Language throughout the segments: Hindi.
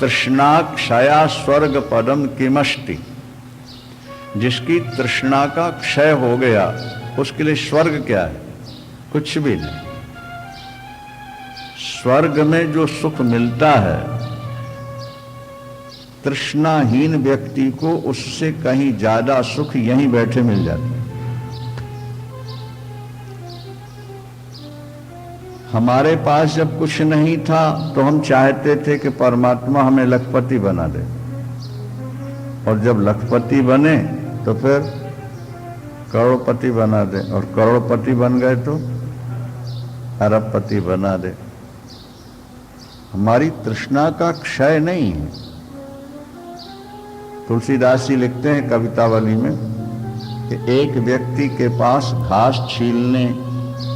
तृष्णा क्षया स्वर्ग पदम किमष्टि। जिसकी तृष्णा का क्षय हो गया उसके लिए स्वर्ग क्या है? कुछ भी नहीं। स्वर्ग में जो सुख मिलता है तृष्णाहीन व्यक्ति को उससे कहीं ज्यादा सुख यहीं बैठे मिल जाता है। हमारे पास जब कुछ नहीं था तो हम चाहते थे कि परमात्मा हमें लखपति बना दे, और जब लखपति बने तो फिर करोड़पति बना दे, और करोड़पति बन गए तो अरबपति बना दे। हमारी तृष्णा का क्षय नहीं है। तुलसीदास जी लिखते हैं कवितावली में कि एक व्यक्ति के पास घास छीलने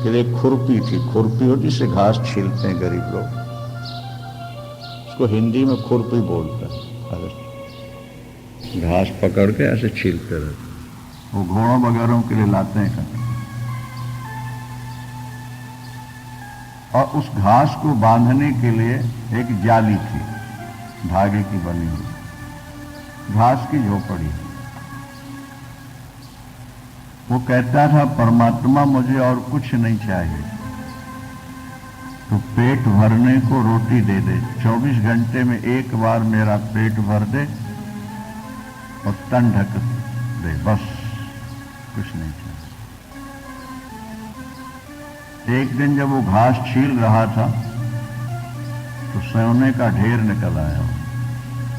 के लिए खुरपी थी। खुरपी होती से घास छीलते हैं गरीब लोग, उसको हिंदी में खुरपी बोलते हैं। घास पकड़ के ऐसे छीलते रहते, वो घोड़ों वगैरह के लिए लाते हैं। और उस घास को बांधने के लिए एक जाली थी, धागे की बनी हुई, घास की झोपड़ी। वो कहता था परमात्मा मुझे और कुछ नहीं चाहिए, तो पेट भरने को रोटी दे दे, 24 घंटे में एक बार मेरा पेट भर दे और तन ढक दे, बस कुछ नहीं चाहिए। एक दिन जब वो घास छील रहा था तो सोने का ढेर निकल आया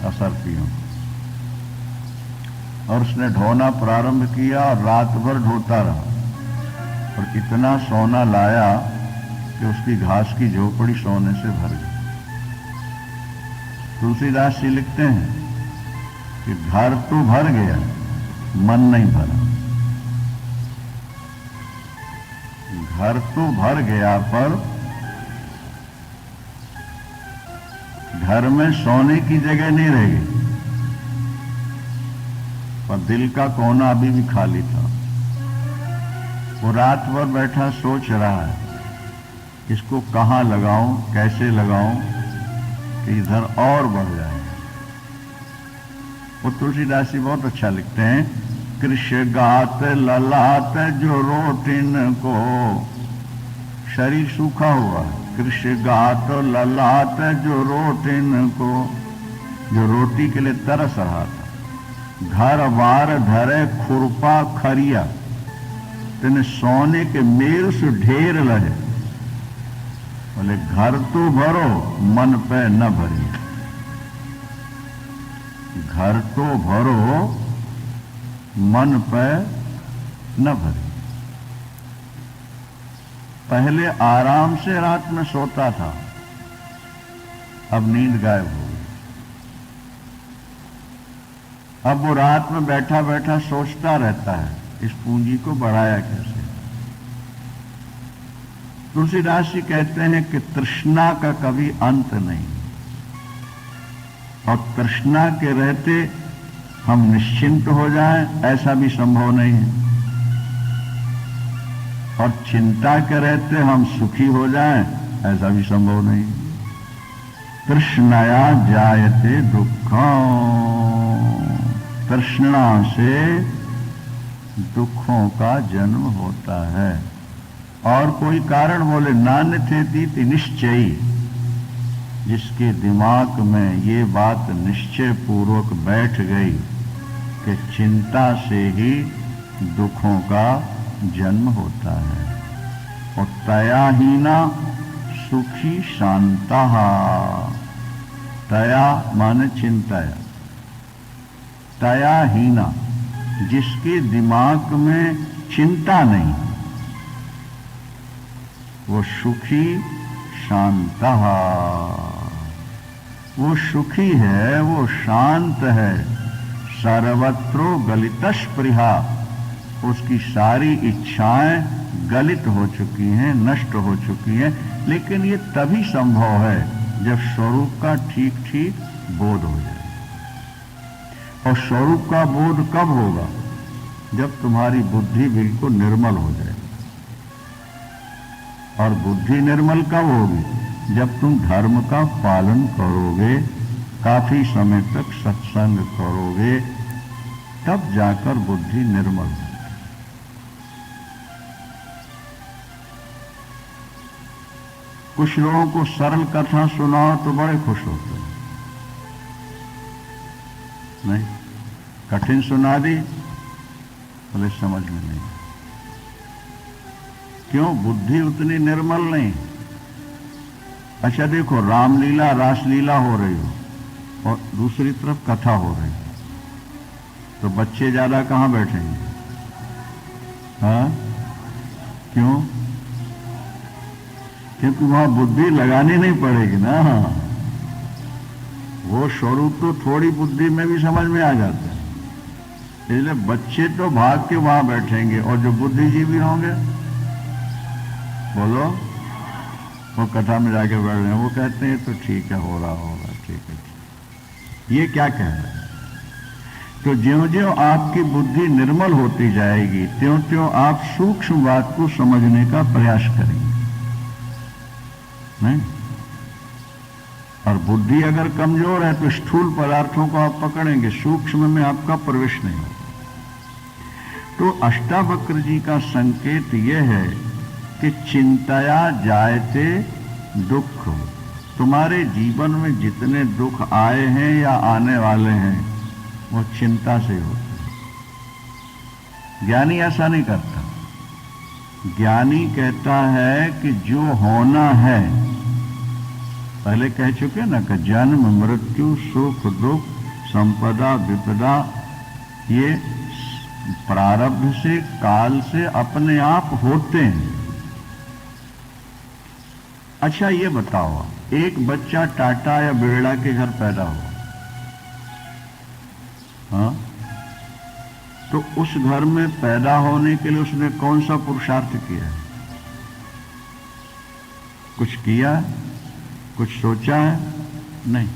असरपियों, और उसने ढोना प्रारंभ किया और रात भर ढोता रहा, और इतना सोना लाया कि उसकी घास की झोपड़ी सोने से भर गई। तुलसीदास जी लिखते हैं कि घर तो भर गया, मन नहीं भरा। घर तो भर गया पर घर में सोने की जगह नहीं रह गई, और दिल का कोना अभी भी खाली था। वो रात भर बैठा सोच रहा है इसको कहां लगाऊं, कैसे लगाऊं कि इधर और बढ़ जाए। वो तुलसीदास जी बहुत अच्छा लिखते हैं, कृष्ण गात ललाट जो रोटिन को, शरीर सूखा हुआ है, कृष्ण गात ललाट जो रोटिन को, जो रोटी के लिए तरस रहा था। घर बार धरे खुरपा खरिया, तेने सोने के मेल से ढेर लहे। बोले घर तो भरो मन पे न भरिए, घर तो भरो मन पे न भरिए। पहले आराम से रात में सोता था, अब नींद गायब हो गई। अब वो रात में बैठा बैठा सोचता रहता है इस पूंजी को बढ़ाया कैसे। तुलसीदास जी कहते हैं कि तृष्णा का कभी अंत नहीं, और तृष्णा के रहते हम निश्चिंत हो जाएं ऐसा भी संभव नहीं है, और चिंता के रहते हम सुखी हो जाएं ऐसा भी संभव नहीं। तृष्णया जायते दुःखम्, तृष्णा से दुखों का जन्म होता है। और कोई कारण बोले नान्यथेति निश्चयी, जिसके दिमाग में ये बात निश्चय पूर्वक बैठ गई कि चिंता से ही दुखों का जन्म होता है। और तयाहीना सुखी शांता, तया माने चिंताया, तयाहीना जिसके दिमाग में चिंता नहीं वो सुखी शांता, वो सुखी है, वो शांत है। सर्वत्रो गलितस्पृहा, उसकी सारी इच्छाएं गलित हो चुकी हैं, नष्ट हो चुकी हैं। लेकिन ये तभी संभव है जब स्वरूप का ठीक ठीक बोध हो जाए। और स्वरूप का बोध कब होगा? जब तुम्हारी बुद्धि बिल्कुल निर्मल हो जाए। और बुद्धि निर्मल कब होगी? जब तुम धर्म का पालन करोगे काफी समय तक सत्संग करोगे तब जाकर बुद्धि निर्मल होगी। कुछ लोगों को सरल कथा सुनाओ तो बड़े खुश होते हैं, नहीं कठिन सुना दी बोले समझ में नहीं। क्यों? बुद्धि उतनी निर्मल नहीं। अच्छा देखो, रामलीला रासलीला हो रही हो और दूसरी तरफ कथा हो रही है, तो बच्चे ज्यादा कहां बैठेंगे? हाँ, क्यों? क्योंकि वहां बुद्धि लगानी नहीं पड़ेगी ना। वो स्वरूप तो थोड़ी बुद्धि में भी समझ में आ जाता है, इसलिए बच्चे तो भाग के वहां बैठेंगे और जो बुद्धिजीवी होंगे बोलो वो कथा में जाके बैठ रहे हैं, वो कहते हैं तो ठीक है, हो रहा होगा, ठीक है। ये क्या कह रहे हैं? तो ज्यों-ज्यों आपकी बुद्धि निर्मल होती जाएगी त्यों-त्यों आप सूक्ष्म बात को समझने का प्रयास करेंगे, नहीं? और बुद्धि अगर कमजोर है तो स्थूल पदार्थों को आप पकड़ेंगे, सूक्ष्म में आपका प्रवेश नहीं होगा। तो अष्टावक्र जी का संकेत यह है कि चिंताया जायते दुख। तुम्हारे जीवन में जितने दुख आए हैं या आने वाले हैं वो चिंता से होते हैं। ज्ञानी ऐसा नहीं करता। ज्ञानी कहता है कि जो होना है, पहले कह चुके ना कि जन्म मृत्यु सुख दुख संपदा विपदा ये प्रारब्ध से काल से अपने आप होते हैं। अच्छा ये बताओ, एक बच्चा टाटा या बिरला के घर पैदा हुआ, हाँ, तो उस घर में पैदा होने के लिए उसने कौन सा पुरुषार्थ किया है? कुछ किया? कुछ सोचा है? नहीं।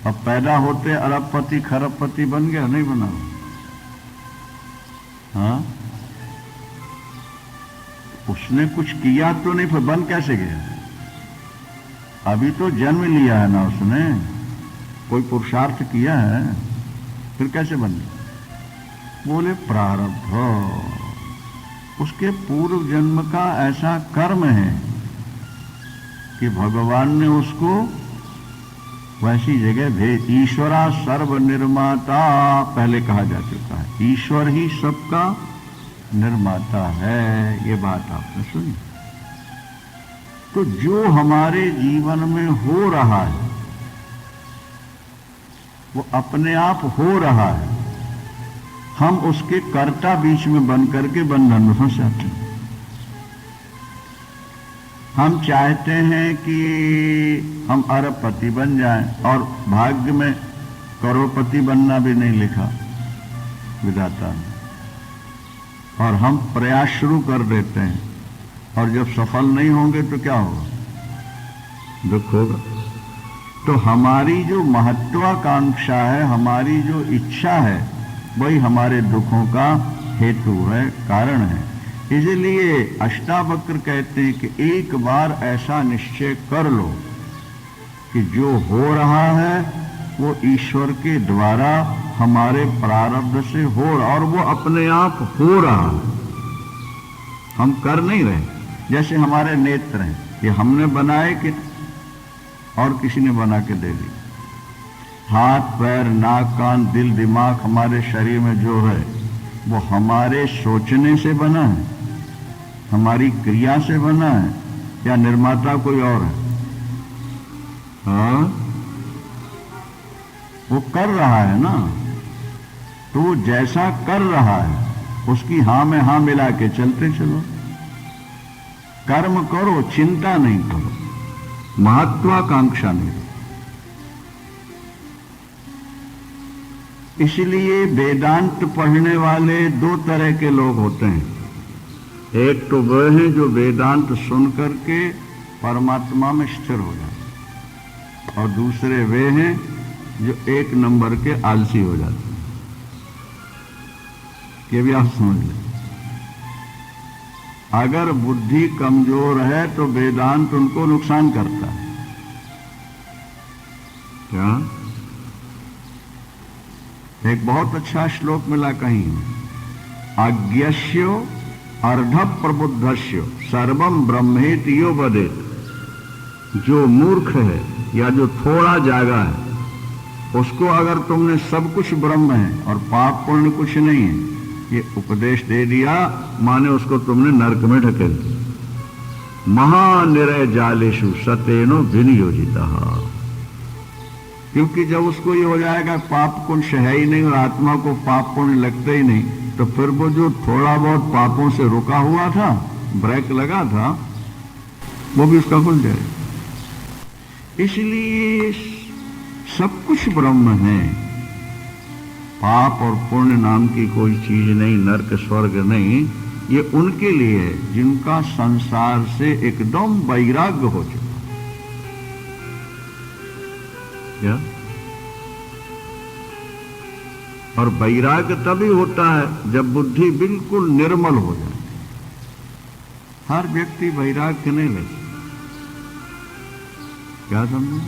अब पैदा होते अरबपति खरबपति बन गया? नहीं बना। हाँ, उसने कुछ किया तो नहीं, फिर बन कैसे गया? अभी तो जन्म लिया है ना उसने, कोई पुरुषार्थ किया है, फिर कैसे बन गया? बोले प्रारब्ध, उसके पूर्व जन्म का ऐसा कर्म है कि भगवान ने उसको वैसी जगह भेज। ईश्वरा सर्व निर्माता पहले कहा जा चुका है, ईश्वर ही सबका निर्माता है, ये बात आपने सुनी। तो जो हमारे जीवन में हो रहा है वो अपने आप हो रहा है, हम उसके कर्ता बीच में बन करके बंधन में फंस जाते हैं। हम चाहते हैं कि हम अरबपति बन जाएं और भाग्य में करोड़पति बनना भी नहीं लिखा विधाता ने, और हम प्रयास शुरू कर देते हैं और जब सफल नहीं होंगे तो क्या होगा? दुख होगा। तो हमारी जो महत्वाकांक्षा है, हमारी जो इच्छा है, वही हमारे दुखों का हेतु है, कारण है। इसलिए अष्टावक्र कहते हैं कि एक बार ऐसा निश्चय कर लो कि जो हो रहा है वो ईश्वर के द्वारा हमारे प्रारब्ध से हो रहा, और वो अपने आप हो रहा है, हम कर नहीं रहे। जैसे हमारे नेत्र हैं, ये हमने बनाए कि और किसी ने बना के दे दी? हाथ पैर नाक कान दिल दिमाग हमारे शरीर में जो है वो हमारे सोचने से बना है, हमारी क्रिया से बना है, या निर्माता कोई और है? हाँ, वो कर रहा है ना। तो वो जैसा कर रहा है उसकी हां में हां मिला के चलते चलो। कर्म करो, चिंता नहीं करो, महत्वाकांक्षा नहीं। इसलिए वेदांत पढ़ने वाले दो तरह के लोग होते हैं। एक तो वह हैं जो वेदांत सुन करके परमात्मा में स्थिर हो जाते, और दूसरे वे हैं जो एक नंबर के आलसी हो जाते हैं। ये भी आप समझ लें। अगर बुद्धि कमजोर है तो वेदांत उनको नुकसान करता है, क्या? एक बहुत अच्छा श्लोक मिला कहीं, अज्ञस्य अर्ध प्रबुद्धस्य सर्वम ब्रह्मेति यो वदेत। जो मूर्ख है या जो थोड़ा जागा है, उसको अगर तुमने सब कुछ ब्रह्म है और पाप पुण्य कुछ नहीं है, ये उपदेश दे दिया, माने उसको तुमने नरक में ढकेल दिया। महानिरय जालेषु सतेनो विनियोजिता। क्योंकि जब उसको ये हो जाएगा पाप पुण्य है ही नहीं और आत्मा को पाप पुण्य लगते ही नहीं, तो फिर वो जो थोड़ा बहुत पापों से रुका हुआ था, ब्रेक लगा था, वो भी उसका खुल जाएगा। इसलिए सब कुछ ब्रह्म है, पाप और पुण्य नाम की कोई चीज नहीं, नरक स्वर्ग नहीं। ये उनके लिए है जिनका संसार से एकदम वैराग्य हो चुका। क्या? और वैराग्य तभी होता है जब बुद्धि बिल्कुल निर्मल हो जाए। हर व्यक्ति वैराग्य नहीं ले। क्या समझे?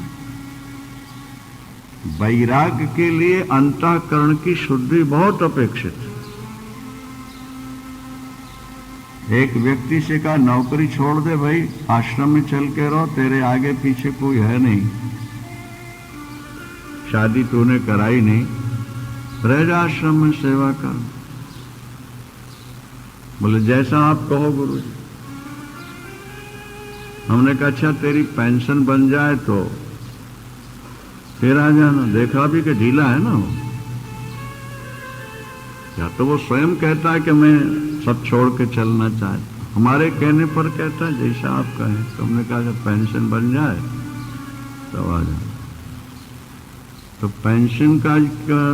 वैराग्य के लिए अंतःकरण की शुद्धि बहुत अपेक्षित है। एक व्यक्ति से कहा नौकरी छोड़ दे भाई, आश्रम में चल के रहो, तेरे आगे पीछे कोई है नहीं, शादी तूने कराई नहीं, रह जा आश्रम में सेवा कर। बोले जैसा आप कहो गुरुजी। हमने कहा अच्छा तेरी पेंशन बन जाए तो फिर आ जाना। देखा भी कि ढीला है ना वो, या तो वो स्वयं कहता है कि मैं सब छोड़ के चलना चाहता, हमारे कहने पर कहता है जैसा आप कहें। तो हमने कहा जब पेंशन बन जाए तब आ जाना। तो पेंशन का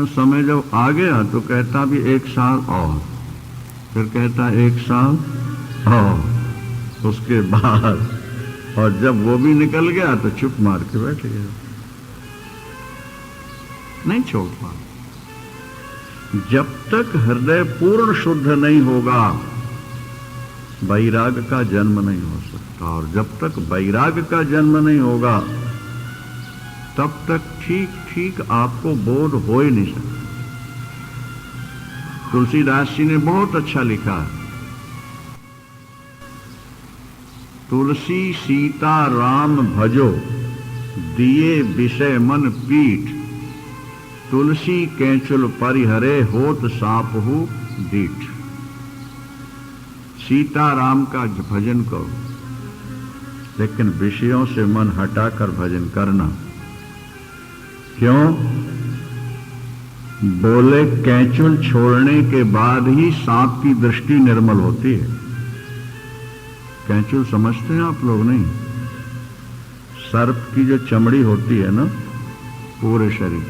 समय जब आ गया तो कहता भी 1 साल और, फिर कहता 1 साल और, उसके बाद, और जब वो भी निकल गया तो चुप मार के बैठ गया, नहीं छोड़ पा। जब तक हृदय पूर्ण शुद्ध नहीं होगा वैराग्य का जन्म नहीं हो सकता, और जब तक वैराग्य का जन्म नहीं होगा तब तक ठीक ठीक आपको बोध हो ही नहीं सकता। तुलसीदास जी ने बहुत अच्छा लिखा है, तुलसी सीता राम भजो दिए विषय मन पीठ, तुलसी कैंचुल परिहरे होत सापहु दीठ। सीता राम का भजन करो, लेकिन विषयों से मन हटाकर भजन करना। क्यों? बोले कैंचुल छोड़ने के बाद ही सांप की दृष्टि निर्मल होती है। कैंचुल समझते हैं आप लोग? नहीं, सर्प की जो चमड़ी होती है ना पूरे शरीर,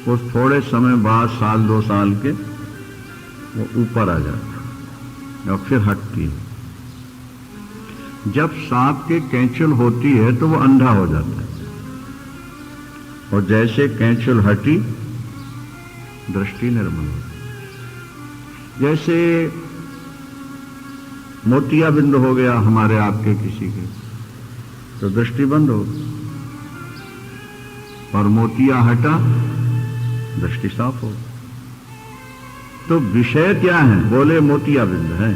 वो थोड़े समय बाद, 1-2 साल के, वो ऊपर आ जाता है और फिर हटती है। जब सांप के कैंचुल होती है तो वो अंधा हो जाता है, और जैसे कैंचुल हटी दृष्टि निर्मल होती। जैसे मोतियाबिंद हो गया हमारे आपके किसी के, तो दृष्टि बंद हो, और मोतिया हटा दृष्टि साफ हो। तो विषय क्या है? बोले मोतियाबिंद है।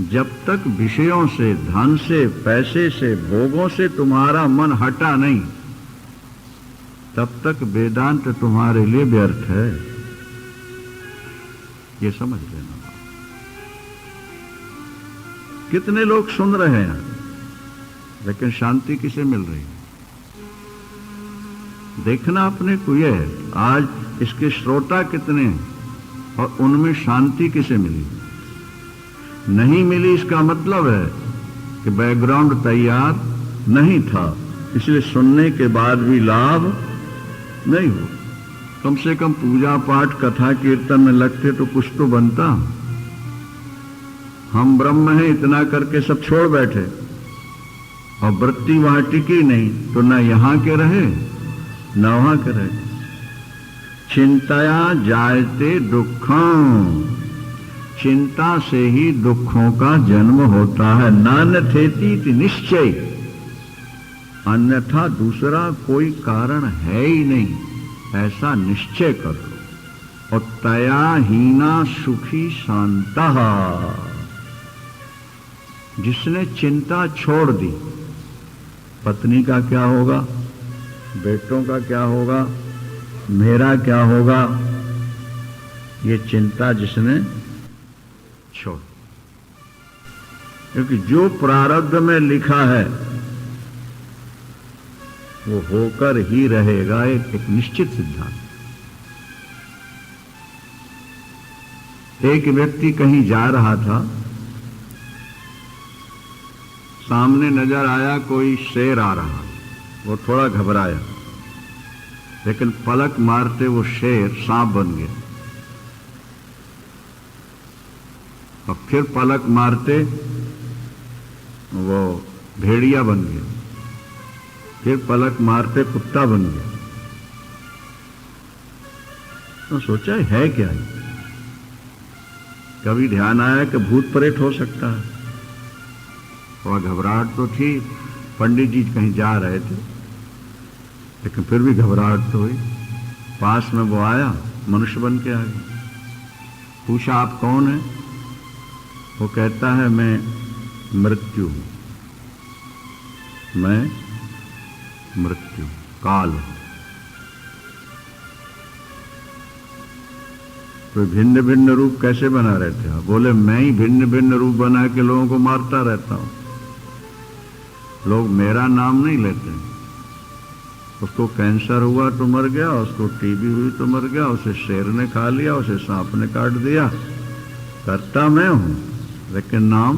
जब तक विषयों से, धन से, पैसे से, भोगों से तुम्हारा मन हटा नहीं, तब तक वेदांत तुम्हारे लिए व्यर्थ है। ये समझ लेना। कितने लोग सुन रहे हैं लेकिन शांति किसे मिल रही है? देखना अपने को ये है, आज इसके श्रोता कितने हैं और उनमें शांति किसे मिली? नहीं मिली, इसका मतलब है कि बैकग्राउंड तैयार नहीं था, इसलिए सुनने के बाद भी लाभ नहीं हो। कम से कम पूजा पाठ कथा कीर्तन में लगते तो कुछ तो बनता। हम ब्रह्म हैं इतना करके सब छोड़ बैठे, और वृत्ति वहां टिकी नहीं, तो न यहां के रहे न वहां के रहे। चिंताया जायते दुखम, चिंता से ही दुखों का जन्म होता है। नान्यथेति निश्चय, अन्यथा दूसरा कोई कारण है ही नहीं, ऐसा निश्चय कर लो। और तया हीना सुखी शांतः, जिसने चिंता छोड़ दी, पत्नी का क्या होगा, बेटों का क्या होगा, मेरा क्या होगा, ये चिंता जिसने छोड़, क्योंकि जो प्रारब्ध में लिखा है वो होकर ही रहेगा, एक निश्चित सिद्धांत। एक व्यक्ति कहीं जा रहा था, सामने नजर आया कोई शेर आ रहा, वो थोड़ा घबराया, लेकिन पलक मारते वो शेर सांप बन गया, और फिर पलक मारते वो भेड़िया बन गया, फिर पलक मारते कुत्ता बन गया। तो सोचा है क्या है? कभी ध्यान आया कि भूत प्रेत हो सकता है। थोड़ा घबराहट तो थी, पंडित जी कहीं जा रहे थे, लेकिन फिर भी घबराहट तो हुई। पास में वो आया, मनुष्य बन के आ गया। पूछा आप कौन है? वो कहता है मैं मृत्यु हूं, मैं मृत्यु, काल। तो भिन्न भिन्न रूप कैसे बना रहते हो? बोले मैं ही भिन्न भिन्न रूप बना के लोगों को मारता रहता हूं। लोग मेरा नाम नहीं लेते। उसको कैंसर हुआ तो मर गया, उसको टीबी हुई तो मर गया, उसे शेर ने खा लिया, उसे सांप ने काट दिया। करता मैं हूं, लेकिन नाम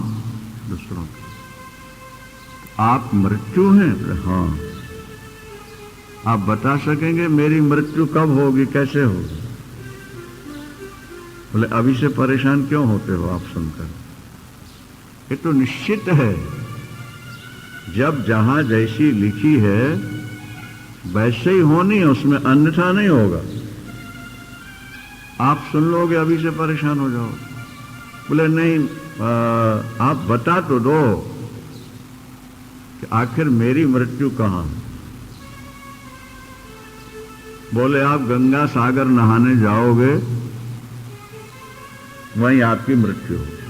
दूसरों का। आप मृत्यु हैं? हाँ। आप बता सकेंगे मेरी मृत्यु कब होगी, कैसे होगी? बोले अभी से परेशान क्यों होते हो आप सुनकर? ये तो निश्चित है, जब जहां जैसी लिखी है वैसे ही होनी है, उसमें अन्यथा नहीं होगा। आप सुन लोगे अभी से परेशान हो जाओगे। बोले नहीं, आप बता तो दो कि आखिर मेरी मृत्यु कहां है। बोले आप गंगा सागर नहाने जाओगे, वहीं आपकी मृत्यु होगी।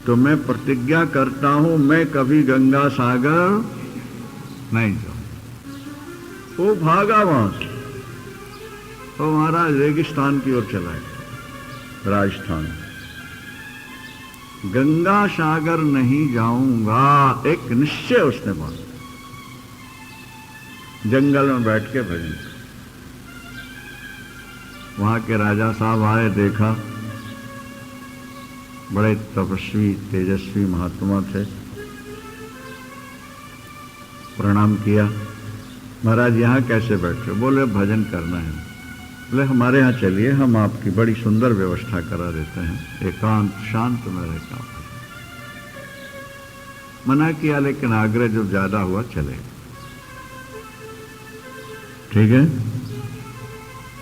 तो मैं प्रतिज्ञा करता हूं मैं कभी गंगा सागर नहीं जाऊं। वो भागा वहां से, तो महाराज रेगिस्तान की ओर चला गया, राजस्थान। गंगा सागर नहीं जाऊंगा, एक निश्चय उसने बांधा। जंगल में बैठ के भजन। वहां के राजा साहब आए, देखा बड़े तपस्वी तेजस्वी महात्मा थे। प्रणाम किया, महाराज यहाँ कैसे बैठे? बोले भजन करना है। बोले हमारे यहाँ चलिए, हम आपकी बड़ी सुंदर व्यवस्था करा देते हैं, एकांत शांत में रहता हूं। मना किया, लेकिन आग्रह जब ज्यादा हुआ चले। ठीक है,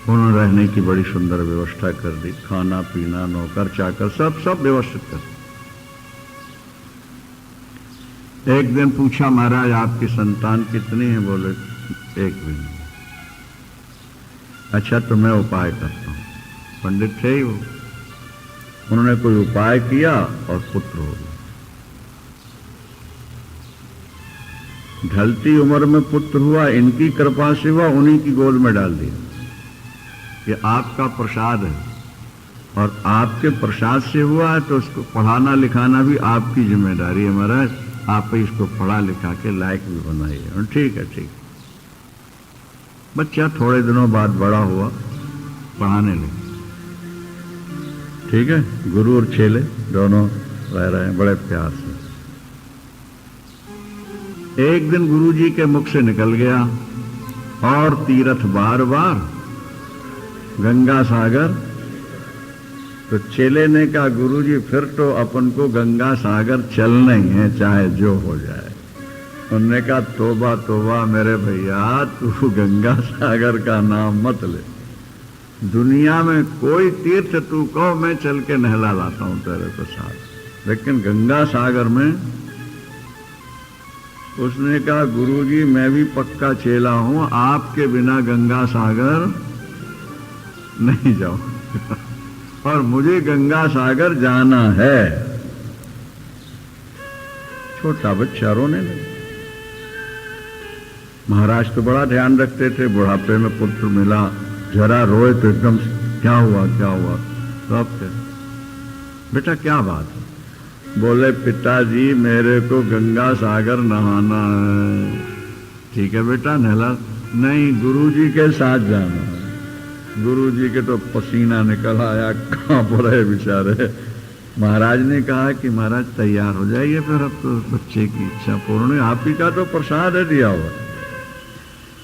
उन्होंने रहने की बड़ी सुंदर व्यवस्था कर दी, खाना पीना, नौकर चाकर सब व्यवस्थित कर। एक दिन पूछा, महाराज आपकी संतान कितनी है? बोले एक भी नहीं। अच्छा तो मैं उपाय करता हूं। पंडित थे ही वो, उन्होंने कोई उपाय किया और पुत्र हो गया। ढलती उम्र में पुत्र हुआ, इनकी कृपा से हुआ, उन्हीं की गोद में डाल दिया। ये आपका प्रसाद है, और आपके प्रसाद से हुआ है, तो उसको पढ़ाना लिखाना भी आपकी जिम्मेदारी है महाराज। आप ही इसको पढ़ा लिखा के लायक भी बनाइए। ठीक है, ठीक। बच्चा थोड़े दिनों बाद बड़ा हुआ, पढ़ाने लगे। ठीक है, गुरु और चेले दोनों रह रहे हैं बड़े प्यार से। एक दिन गुरुजी के मुख से निकल गया, और तीर्थ बार बार गंगा सागर। तो चेले ने कहा गुरुजी फिर तो अपन को गंगा सागर चलना ही है, चाहे जो हो जाए। उन्होंने कहा तोबा तोबा मेरे भैया, तू गंगा सागर का नाम मत ले। दुनिया में कोई तीर्थ तू कहो, मैं चल के नहला लाता हूं तेरे को साथ, लेकिन गंगा सागर में उसने कहा गुरुजी मैं भी पक्का चेला हूं, आपके बिना गंगा सागर नहीं जाऊं और मुझे गंगा सागर जाना है। छोटा बच्चा रोने लगा। महाराज तो बड़ा ध्यान रखते थे, बुढ़ापे में पुत्र मिला, जरा रोए तो एकदम क्या हुआ क्या हुआ। तो अब बेटा क्या बात है? बोले पिताजी मेरे को गंगा सागर नहाना है। ठीक है बेटा नहला। नहीं गुरुजी के साथ जाना है। गुरुजी के तो पसीना निकल आया, कहां पर रहे बेचारे। महाराज ने कहा कि महाराज तैयार हो जाइए, फिर अब तो बच्चे की इच्छा पूर्ण, आप ही का तो प्रसाद है दिया हुआ।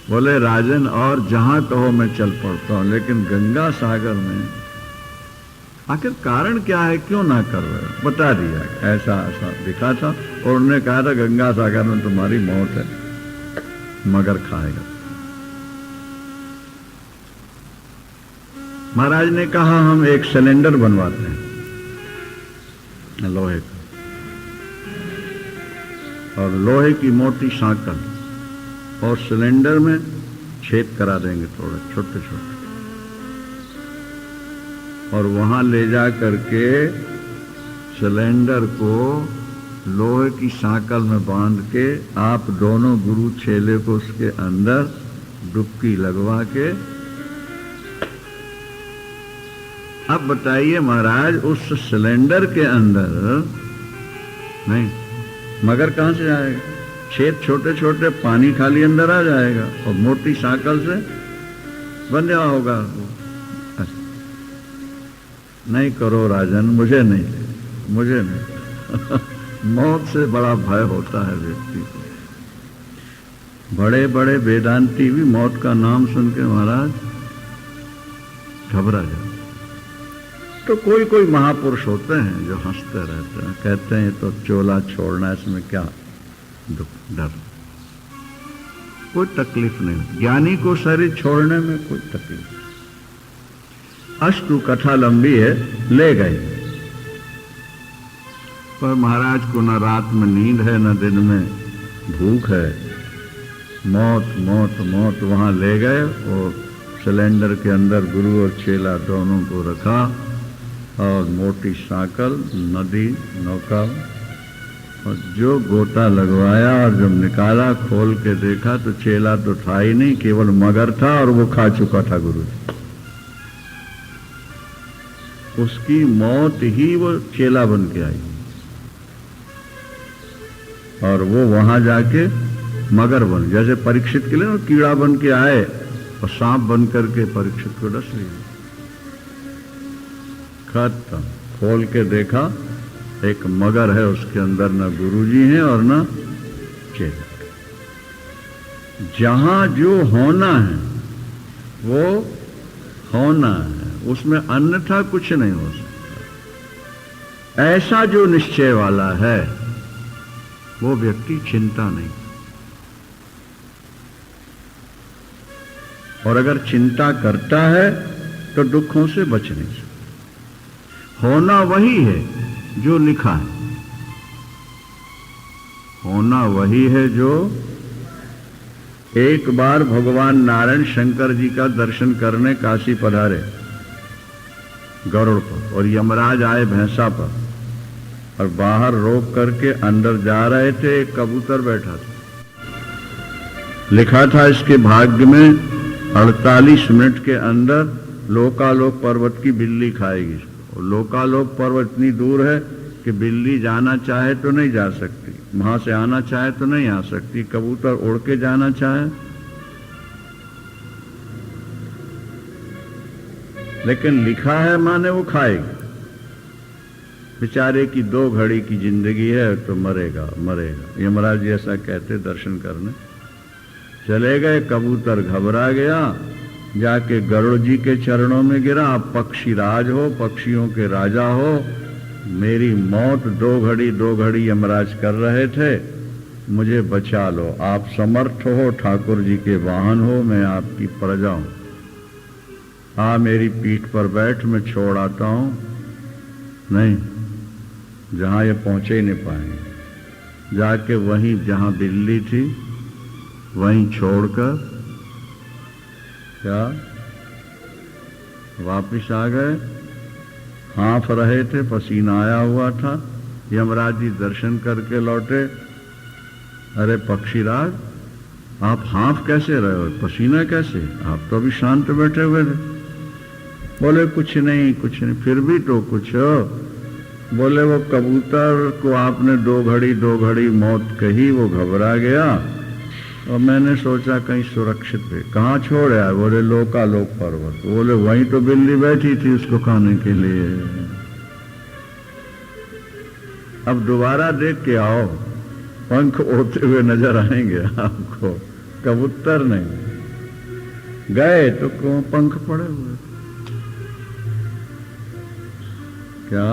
बोले राजन और जहां कहो मैं चल पड़ता हूं, लेकिन गंगा सागर में आखिर कारण क्या है, क्यों ना कर रहे हो? बता दिया ऐसा ऐसा दिखा था और उन्होंने कहा था गंगा सागर में तुम्हारी मौत है, मगर खाएगा। महाराज ने कहा हम एक सिलेंडर बनवाते हैं लोहे का, और लोहे की मोटी सांकल और सिलेंडर में छेद करा देंगे थोड़े छोटे छोटे, और वहां ले जा करके सिलेंडर को लोहे की सांकल में बांध के आप दोनों गुरु चेले को उसके अंदर डुबकी लगवा के, अब बताइए महाराज उस सिलेंडर के अंदर नहीं मगर कहां से आएगा? छेद छोटे छोटे, पानी खाली अंदर आ जाएगा और मोटी सांकल से बंधा होगा। नहीं करो राजन, मुझे नहीं, मुझे नहीं मौत से बड़ा भय होता है व्यक्ति को। बड़े बड़े वेदांती भी मौत का नाम सुन के महाराज घबरा जाते। तो कोई कोई महापुरुष होते हैं जो हंसते रहते हैं, कहते हैं तो चोला छोड़ना, इसमें क्या दुख डर, कोई तकलीफ नहीं। ज्ञानी को शरीर छोड़ने में कोई तकलीफ। अष्टु कथा लंबी है, ले गए पर महाराज को न रात में नींद है न दिन में भूख है। मौत मौत मौत। वहां ले गए और सिलेंडर के अंदर गुरु और चेला दोनों को रखा और मोटी सांकल, नदी, नौका, और जो गोता लगवाया और जब निकाला खोल के देखा तो चेला तो था ही नहीं, केवल मगर था और वो खा चुका था गुरु। उसकी मौत ही वो चेला बन के आई और वो वहां जाके मगर बन, जैसे परीक्षित के लिए ना कीड़ा बन के आए और सांप बन करके परीक्षित को डस लिया। खत्म। खोल के देखा एक मगर है, उसके अंदर न गुरुजी हैं और न चेला। जहां जो होना है वो होना है, उसमें अन्यथा कुछ नहीं हो सकता। ऐसा जो निश्चय वाला है वो व्यक्ति चिंता नहीं, और अगर चिंता करता है तो दुखों से बच नहीं सकता। होना वही है जो लिखा है, होना वही है जो एक बार भगवान नारायण शंकर जी का दर्शन करने काशी पधारे गरुड़ पर, और यमराज आए भैंसा पर, और बाहर रोक करके अंदर जा रहे थे। एक कबूतर बैठा था, लिखा था इसके भाग्य में 48 मिनट के अंदर लोकालोक पर्वत की बिल्ली खाएगी। और लोकालोक पर्वत इतनी दूर है कि बिल्ली जाना चाहे तो नहीं जा सकती, वहां से आना चाहे तो नहीं आ सकती। कबूतर उड़ के जाना चाहे, लेकिन लिखा है माने वो खाएगी। बेचारे की 2 घड़ी की जिंदगी है तो मरेगा मरेगा। यमराज जी ऐसा कहते दर्शन करने चले गए। कबूतर घबरा गया, जाके गरुड़ जी के चरणों में गिरा। आप पक्षी राज हो, पक्षियों के राजा हो, मेरी मौत 2 घड़ी यमराज कर रहे थे, मुझे बचा लो। आप समर्थ हो, ठाकुर जी के वाहन हो, मैं आपकी प्रजा हूं। मेरी पीठ पर बैठ, मैं छोड़ आता हूं। नहीं, जहां ये पहुंचे ही नहीं पाएंगे। जाके वहीं जहां बिल्ली थी वहीं छोड़कर क्या वापिस आ गए। हाँफ रहे थे, पसीना आया हुआ था। यमराज जी दर्शन करके लौटे। अरे पक्षीराज, आप हाँफ कैसे रहे हो, पसीना कैसे, आप तो अभी शांत बैठे हुए थे। बोले कुछ नहीं कुछ नहीं। फिर भी तो कुछ हो। बोले वो कबूतर को आपने दो घड़ी मौत कही, वो घबरा गया और मैंने सोचा कहीं सुरक्षित है। कहाँ छोड़ आया? बोले लोकालोक पर्वत। बोले वहीं तो बिल्ली बैठी थी उसको खाने के लिए। अब दोबारा देख के आओ, पंख उड़ते हुए नजर आएंगे आपको, कबूतर नहीं। गए तो पंख पड़े हुए। क्या?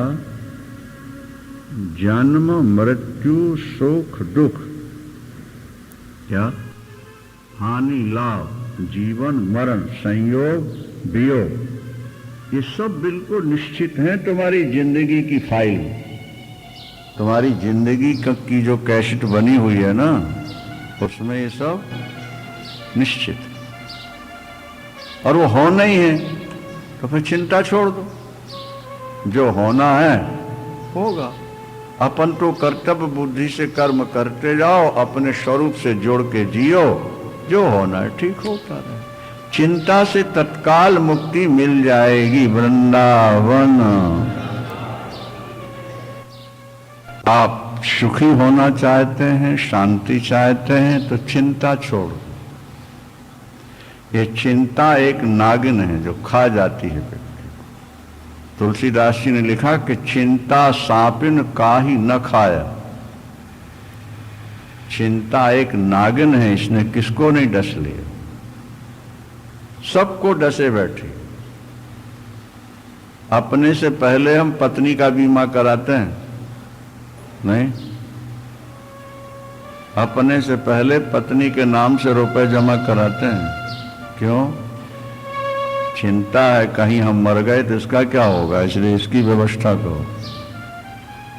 जन्म मृत्यु सुख दुख, क्या हानि लाभ, जीवन मरण, संयोग वियोग, ये सब बिल्कुल निश्चित है तुम्हारी जिंदगी की फाइल। तुम्हारी जिंदगी की जो कैसेट बनी हुई है ना, उसमें ये सब निश्चित और वो होना ही है। तो फिर चिंता छोड़ दो, जो होना है होगा। अपन तो कर्तव्य बुद्धि से कर्म करते जाओ, अपने स्वरूप से जोड़ के जियो, जो होना है ठीक होता रहे। चिंता से तत्काल मुक्ति मिल जाएगी। वृंदावन आप सुखी होना चाहते हैं, शांति चाहते हैं तो चिंता छोड़ो। ये चिंता एक नागिन है जो खा जाती है व्यक्ति को। तुलसीदास जी ने लिखा कि चिंता सांपिन काहि न खाया। चिंता एक नागिन है, इसने किसको नहीं डस लिया, सबको डसे बैठी। अपने से पहले हम पत्नी का बीमा कराते हैं, नहीं, अपने से पहले पत्नी के नाम से रुपए जमा कराते हैं। क्यों? चिंता है कहीं हम मर गए तो इसका क्या होगा, इसलिए इसकी व्यवस्था करो।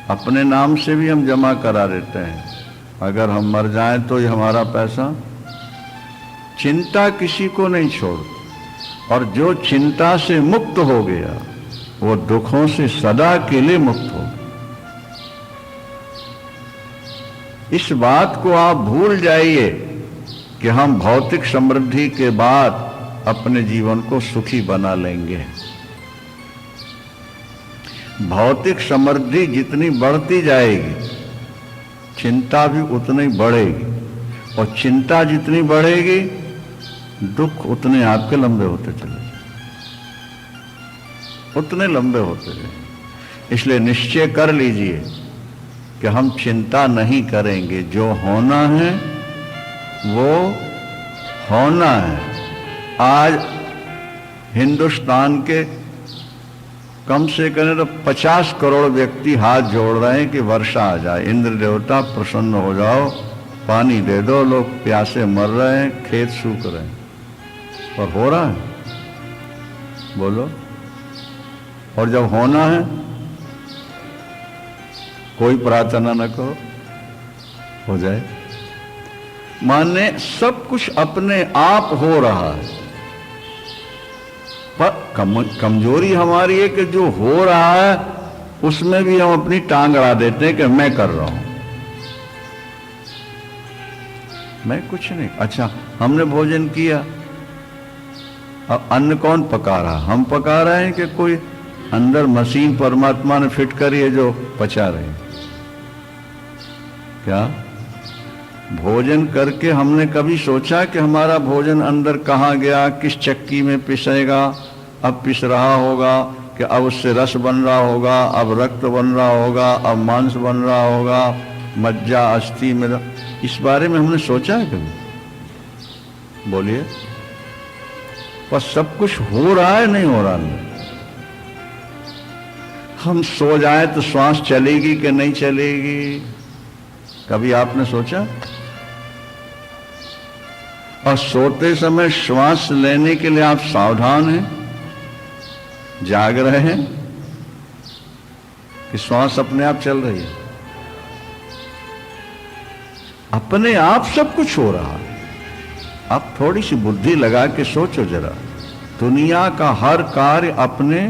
अपने नाम से भी हम जमा करा देते हैं, अगर हम मर जाएं तो ये हमारा पैसा। चिंता किसी को नहीं छोड़, और जो चिंता से मुक्त हो गया वो दुखों से सदा के लिए मुक्त हो। इस बात को आप भूल जाइए कि हम भौतिक समृद्धि के बाद अपने जीवन को सुखी बना लेंगे। भौतिक समृद्धि जितनी बढ़ती जाएगी, चिंता भी उतनी बढ़ेगी, और चिंता जितनी बढ़ेगी दुख उतने आपके लंबे होते चले, उतने लंबे होते जाएंगे। इसलिए निश्चय कर लीजिए कि हम चिंता नहीं करेंगे, जो होना है वो होना है। आज हिंदुस्तान के कम से कम तो 50 करोड़ व्यक्ति हाथ जोड़ रहे हैं कि वर्षा आ जाए, इंद्र देवता प्रसन्न हो जाओ, पानी दे दो। लोग प्यासे मर रहे हैं, खेत सूख रहे हैं, और हो रहा है, बोलो। और जब होना है कोई प्रार्थना न करो, हो जाए। माने सब कुछ अपने आप हो रहा है, पर कमजोरी हमारी है कि जो हो रहा है उसमें भी हम अपनी टांग अड़ा देते हैं कि मैं कर रहा हूं, मैं कुछ नहीं। अच्छा, हमने भोजन किया, अब अन्न कौन पका रहा? हम पका रहे हैं कि कोई अंदर मशीन परमात्मा ने फिट करी है जो पचा रही? क्या भोजन करके हमने कभी सोचा कि हमारा भोजन अंदर कहाँ गया, किस चक्की में पिसेगा, अब पिस रहा होगा कि अब उससे रस बन रहा होगा, अब रक्त बन रहा होगा, अब मांस बन रहा होगा, मज्जा अस्थि में। इस बारे में हमने सोचा है कभी? बोलिए। पर सब कुछ हो रहा है, नहीं हो रहा नहीं। हम सो जाए तो श्वास चलेगी कि नहीं चलेगी, कभी आपने सोचा? और सोते समय श्वास लेने के लिए आप सावधान हैं, जाग रहे हैं कि श्वास अपने आप चल रही है? अपने आप सब कुछ हो रहा है। अब थोड़ी सी बुद्धि लगा के सोचो जरा, दुनिया का हर कार्य अपने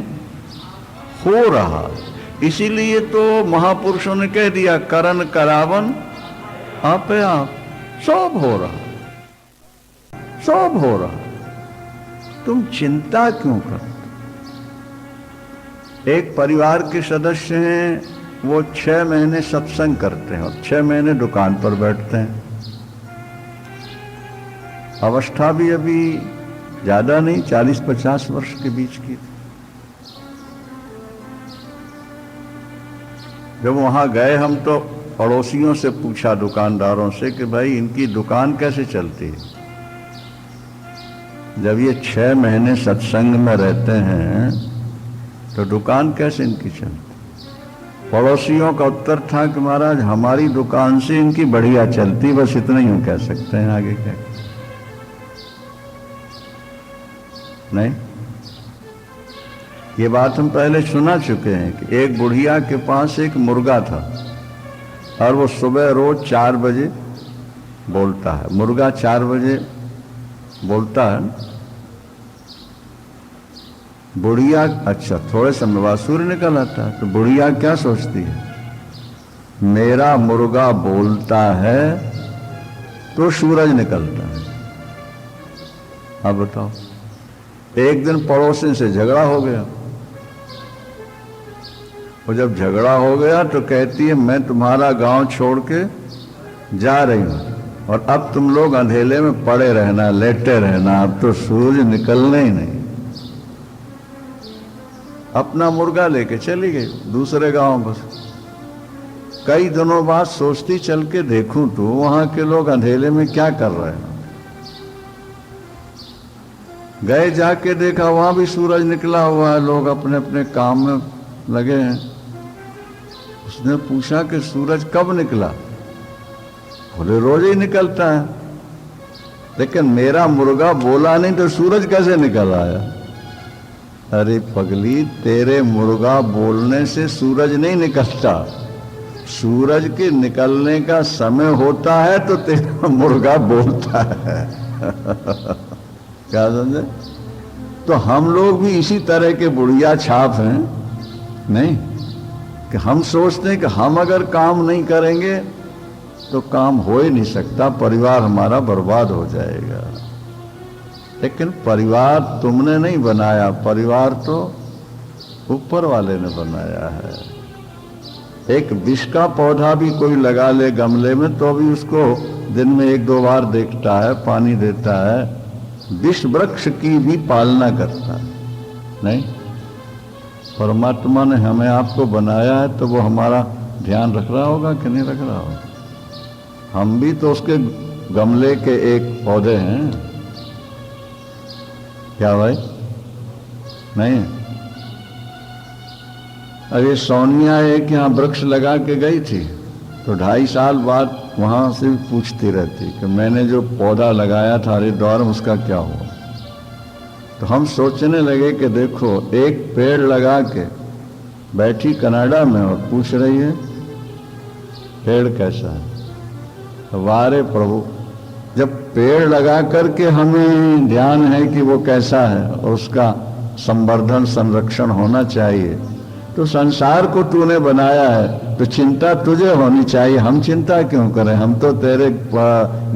हो रहा, इसीलिए तो महापुरुषों ने कह दिया करन करावन आपे आप, सब हो रहा, सब हो रहा, तुम चिंता क्यों करते? एक परिवार के सदस्य हैं, वो 6 महीने सत्संग करते हैं और 6 महीने दुकान पर बैठते हैं। अवस्था भी अभी ज्यादा नहीं, 40-50 वर्ष के बीच की थी। जब वहां गए हम तो पड़ोसियों से पूछा, दुकानदारों से, कि भाई इनकी दुकान कैसे चलती है जब ये 6 महीने सत्संग में रहते हैं, तो दुकान कैसे इनकी चलती? पड़ोसियों का उत्तर था कि महाराज हमारी दुकान से इनकी बढ़िया चलती, बस इतना ही हम कह सकते हैं, आगे क्या नहीं। ये बात हम पहले सुना चुके हैं कि एक बुढ़िया के पास एक मुर्गा था और वो सुबह रोज 4 बजे बोलता है। मुर्गा 4 बजे बोलता है। बुढ़िया, अच्छा थोड़े समय बाद सूर्य निकल आता है, तो बुढ़िया क्या सोचती है, मेरा मुर्गा बोलता है तो सूरज निकलता है। अब बताओ, एक दिन पड़ोसी से झगड़ा हो गया, और जब झगड़ा हो गया तो कहती है मैं तुम्हारा गांव छोड़ के जा रही हूं और अब तुम लोग अंधेले में पड़े रहना, लेटे रहना, अब तो सूरज निकलने ही नहीं। अपना मुर्गा लेके चली गई दूसरे गांव पर। कई दिनों बाद सोचती चल के देखूं तो वहां के लोग अंधेले में क्या कर रहे हैं। गए, जाके देखा वहां भी सूरज निकला हुआ है, लोग अपने अपने काम में लगे हैं। उसने पूछा कि सूरज कब निकला? बोले रोज ही निकलता है। लेकिन मेरा मुर्गा बोला नहीं तो सूरज कैसे निकल आया? अरे पगली, तेरे मुर्गा बोलने से सूरज नहीं निकलता, सूरज के निकलने का समय होता है तो तेरा मुर्गा बोलता है। क्या समझे? तो हम लोग भी इसी तरह के बुढ़िया छाप हैं, नहीं कि हम सोचते हैं कि हम अगर काम नहीं करेंगे तो काम हो ही नहीं सकता, परिवार हमारा बर्बाद हो जाएगा। लेकिन परिवार तुमने नहीं बनाया, परिवार तो ऊपर वाले ने बनाया है। एक विष का पौधा भी कोई लगा ले गमले में तो भी उसको दिन में 1-2 बार देखता है, पानी देता है। विष वृक्ष की भी पालना करता है, नहीं? परमात्मा ने हमें आपको बनाया है तो वो हमारा ध्यान रख रहा होगा कि नहीं रख रहा होगा? हम भी तो उसके गमले के एक पौधे हैं, क्या भाई? नहीं? अरे सोनिया एक यहाँ वृक्ष लगा के गई थी तो 2.5 साल बाद वहां से पूछती रहती कि मैंने जो पौधा लगाया था हरिद्वार में उसका क्या हुआ। तो हम सोचने लगे कि देखो, एक पेड़ लगा के बैठी कनाडा में और पूछ रही है पेड़ कैसा है। वारे प्रभु, जब पेड़ लगा करके हमें ध्यान है कि वो कैसा है और उसका संवर्धन संरक्षण होना चाहिए, तो संसार को तूने बनाया है तो चिंता तुझे होनी चाहिए, हम चिंता क्यों करें? हम तो तेरे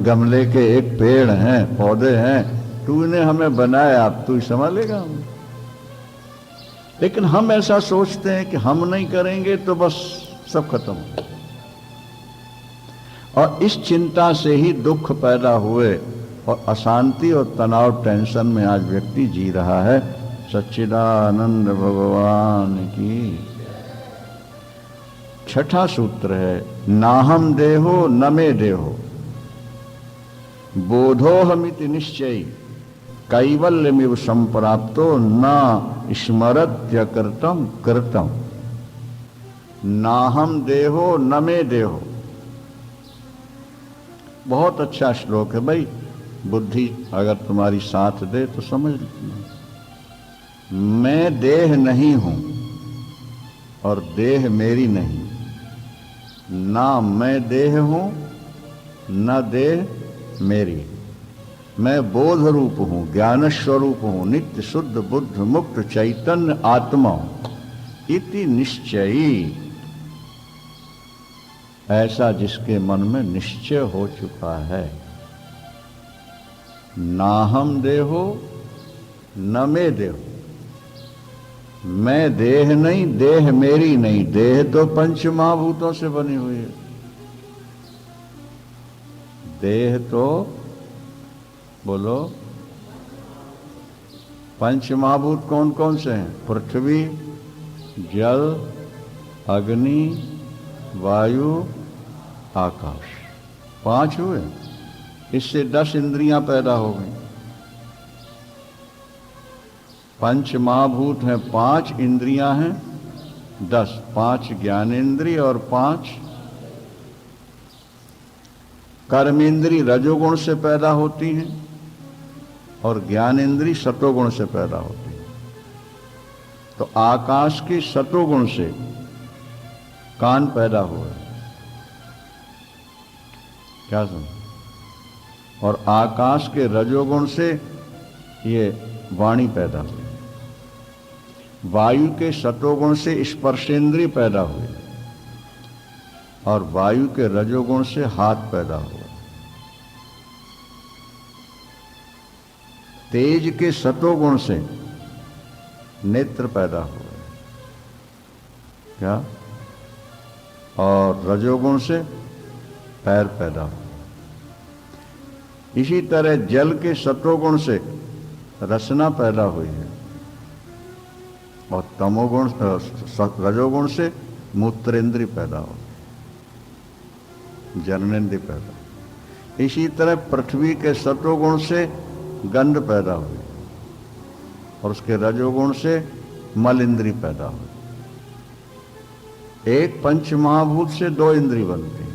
गमले के एक पेड़ हैं, पौधे हैं, तूने हमें बनाया, अब तू संभालेगा हमें। लेकिन हम ऐसा सोचते हैं कि हम नहीं करेंगे तो बस सब खत्म हो, और इस चिंता से ही दुख पैदा हुए और अशांति और तनाव, टेंशन में आज व्यक्ति जी रहा है। सच्चिदानंद भगवान की। 6ठा सूत्र है, नाहम देहो न मे देहो बोधोहमिति निश्चय कैवल्यमिव संप्राप्तो न स्मरत्यकृतं कृतं। नाहम देहो न मे देहो, बहुत अच्छा श्लोक है भाई। बुद्धि अगर तुम्हारी साथ दे तो समझ लो। मैं देह नहीं हूं और देह मेरी नहीं, ना मैं देह हूं न देह मेरी। मैं बोध रूप हूं, ज्ञान स्वरूप हूं, नित्य शुद्ध बुद्ध मुक्त चैतन्य आत्मा हूं। इति निश्चयी, ऐसा जिसके मन में निश्चय हो चुका है। नाहम देहो न मैं देहो, मैं देह नहीं, देह मेरी नहीं। देह तो पंच महाभूतों से बनी हुई है। देह तो बोलो, पंच महाभूत कौन कौन से हैं? पृथ्वी, जल, अग्नि, वायु, आकाश। 5 हुए। इससे 10 इंद्रियां पैदा हो गई। पंच महाभूत हैं 5, इंद्रियां हैं 10। 5 ज्ञानेन्द्रिय और 5 कर्मेंद्रिय रजोगुण से पैदा होती हैं और ज्ञानेन्द्रिय सतोगुण से पैदा होती है। तो आकाश के सतोगुण से कान पैदा हुआ, क्या समझ? और आकाश के रजोगुण से ये वाणी पैदा हुई। वायु के सतोगुण से स्पर्शेंद्रिय पैदा हुई और वायु के रजोगुण से हाथ पैदा हुआ। तेज के सतोगुण से नेत्र पैदा हुए, क्या? और रजोगुण से पैर पैदा हुए। इसी तरह जल के सतोगुण से रसना पैदा हुई है और तमोगुण रजोगुण से मूत्रेंद्रिय पैदा हो, जननेन्द्रिय पैदा। इसी तरह पृथ्वी के सतोगुण से गंध पैदा हुई और उसके रजोगुण से मल इंद्रिय पैदा हुई। एक पंच महाभूत से 2 इंद्रिय बनती है।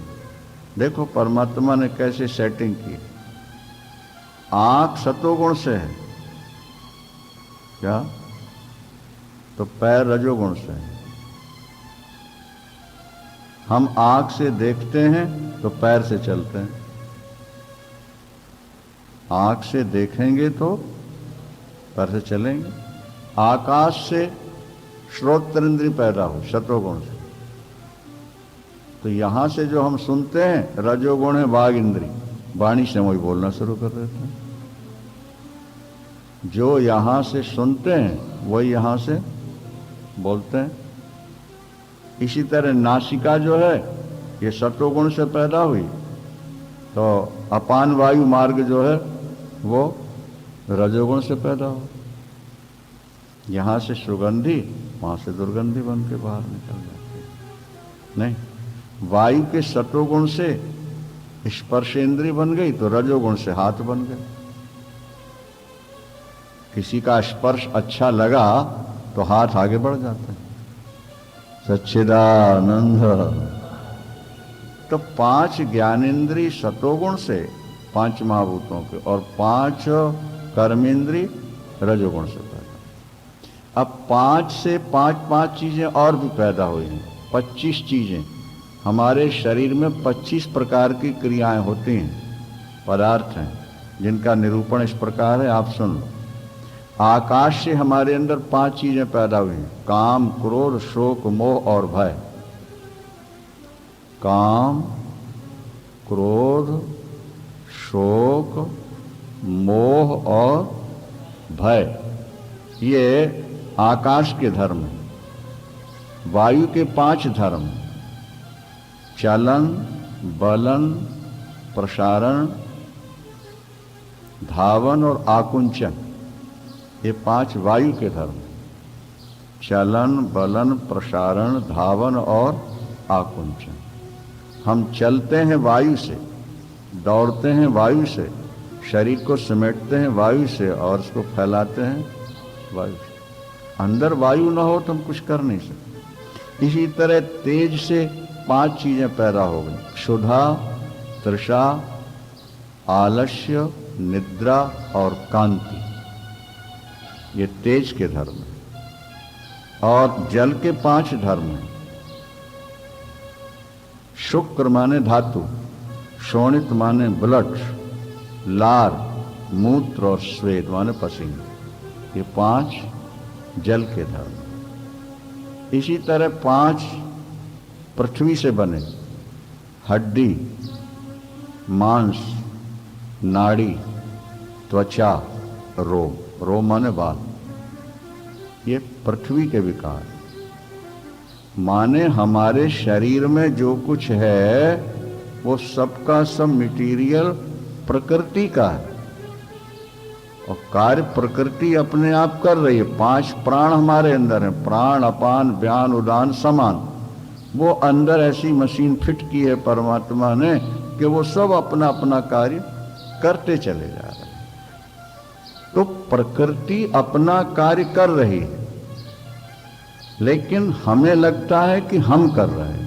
देखो परमात्मा ने कैसे सेटिंग की। आंख सतोगुण से है, क्या? तो पैर रजोगुण से है। हम आंख से देखते हैं तो पैर से चलते हैं। आंख से देखेंगे तो पैर से चलेंगे। आकाश से श्रोत्र पैदा हो सतोगुण से। तो यहां से जो हम सुनते हैं रजोगुण है वाग इंद्री, वाणी से वही बोलना शुरू कर देते हैं। जो यहां से सुनते हैं वही यहां से बोलते हैं। इसी तरह नासिका जो है ये सतोगुण से पैदा हुई, तो अपान वायु मार्ग जो है वो रजोगुण से पैदा हो। यहां से सुगंधी, वहां से दुर्गंधी बन के बाहर निकल जाती है। नहीं, वायु के सतोगुण से स्पर्शेंद्रिय बन गई तो रजोगुण से हाथ बन गए। किसी का स्पर्श अच्छा लगा तो हाथ आगे बढ़ जाते हैं। सच्चिदानंद। तो 5 ज्ञानेन्द्रिय सतोगुण से 5 महाभूतों के और 5 कर्मेंद्रिय रजोगुण से पैदा। अब 5 से 5 चीजें और भी पैदा हुई हैं। 25 चीजें। हमारे शरीर में 25 प्रकार की क्रियाएं होती हैं, पदार्थ हैं, जिनका निरूपण इस प्रकार है, आप सुन लो। आकाश से हमारे अंदर 5 चीजें पैदा हुई हैं। काम, क्रोध, शोक, मोह और भय। काम, क्रोध, शोक, मोह और भय, ये आकाश के धर्म हैं। वायु के 5 धर्म हैं। चलन, बलन, प्रसारण, धावन और आकुंचन, ये 5 वायु के धर्म। चलन, बलन, प्रसारण, धावन और आकुंचन। हम चलते हैं वायु से, दौड़ते हैं वायु से, शरीर को समेटते हैं वायु से और उसको फैलाते हैं वायु से। अंदर वायु ना हो तो हम कुछ कर नहीं सकते। इसी तरह तेज से 5 चीजें पैदा हो गई। क्षुधा, तृषा, आलस्य, निद्रा और कांति, ये तेज के धर्म हैं। और जल के 5 धर्म हैं। शुक्र माने धातु, शोणित माने ब्लड, लार, मूत्र और श्वेत माने पसीना, ये 5 जल के धर्म। इसी तरह 5 पृथ्वी से बने, हड्डी, मांस, नाड़ी, त्वचा, रोम, रोम माने बाल, ये पृथ्वी के विकार। माने हमारे शरीर में जो कुछ है वो सबका सब मटेरियल प्रकृति का है और कार्य प्रकृति अपने आप कर रही है। 5 प्राण हमारे अंदर है, प्राण, अपान, व्यान, उदान, समान। वो अंदर ऐसी मशीन फिट की है परमात्मा ने कि वो सब अपना अपना कार्य करते चले जा रहे हैं। तो प्रकृति अपना कार्य कर रही है, लेकिन हमें लगता है कि हम कर रहे हैं।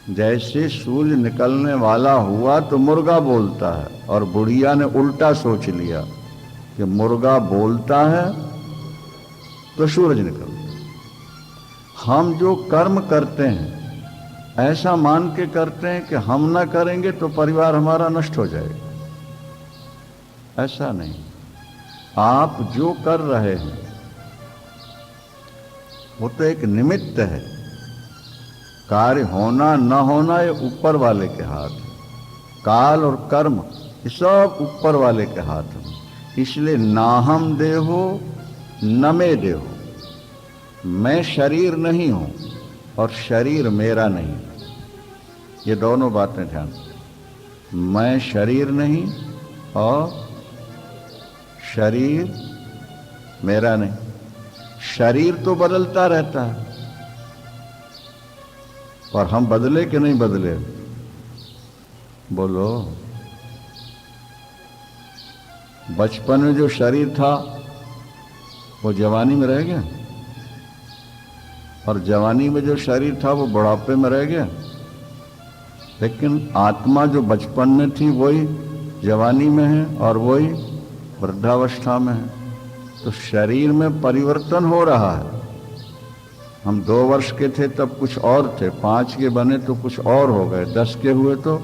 जैसे सूर्य निकलने वाला हुआ तो मुर्गा बोलता है, और बुढ़िया ने उल्टा सोच लिया कि मुर्गा बोलता है तो सूरज निकलता है। हम जो कर्म करते हैं ऐसा मान के करते हैं कि हम ना करेंगे तो परिवार हमारा नष्ट हो जाएगा। ऐसा नहीं, आप जो कर रहे हैं वो तो एक निमित्त है। कार्य होना न होना ये ऊपर वाले के हाथ है। काल और कर्म ये सब ऊपर वाले के हाथ में। इसलिए नाहम देहो न मे देहो, मैं शरीर नहीं हूं और शरीर मेरा नहीं। ये दोनों बातें ध्यान, मैं शरीर नहीं और शरीर मेरा नहीं। शरीर तो बदलता रहता है, और हम बदले कि नहीं बदले? बोलो। बचपन में जो शरीर था वो जवानी में रह गया, और जवानी में जो शरीर था वो बुढ़ापे में रह गया। लेकिन आत्मा जो बचपन में थी वही जवानी में है और वही वृद्धावस्था में है। तो शरीर में परिवर्तन हो रहा है। हम 2 वर्ष के थे तब कुछ और थे, 5 के बने तो कुछ और हो गए, 10 के हुए तो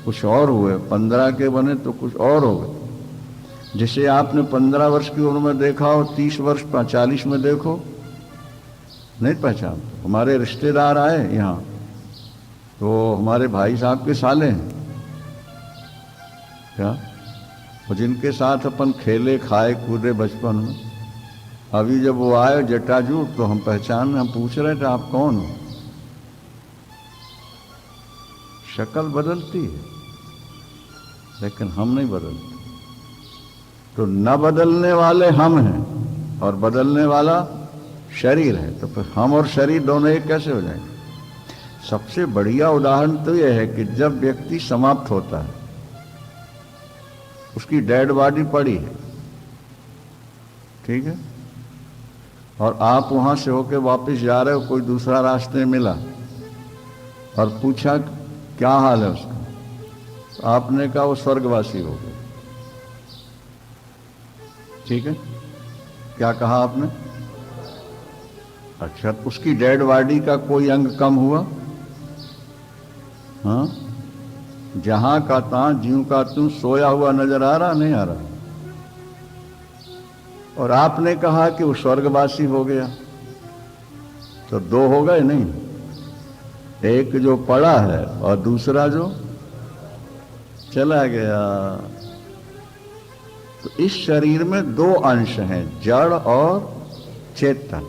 कुछ और हुए, 15 के बने तो कुछ और हो गए। जिसे आपने 15 वर्ष की उम्र में देखा हो 30 वर्ष 40 में देखो, नहीं पहचान। हमारे रिश्तेदार आए यहाँ तो हमारे भाई साहब के साले हैं क्या, और जिनके साथ अपन खेले खाए कूदे बचपन में, अभी जब वो आए जटाजूट तो हम पहचान, हम पूछ रहे थे आप कौन हो। शक्ल बदलती है लेकिन हम नहीं बदलते। तो न बदलने वाले हम हैं और बदलने वाला शरीर है, तो फिर हम और शरीर दोनों एक कैसे हो जाएंगे? सबसे बढ़िया उदाहरण तो यह है कि जब व्यक्ति समाप्त होता है, उसकी डेड बॉडी पड़ी है, ठीक है, और आप वहां से होके वापस जा रहे हो, कोई दूसरा रास्ते मिला और पूछा क्या हाल है उसका, तो आपने कहा वो स्वर्गवासी हो गया। ठीक है, क्या कहा आपने? अच्छा, उसकी डेड बॉडी का कोई अंग कम हुआ? हाँ, जहां का तां ज्यों का त्यों सोया हुआ नजर आ रहा, नहीं आ रहा? और आपने कहा कि वो स्वर्गवासी हो गया, तो 2 हो गए नहीं? एक जो पड़ा है और दूसरा जो चला गया। तो इस शरीर में 2 अंश हैं, जड़ और चेतन।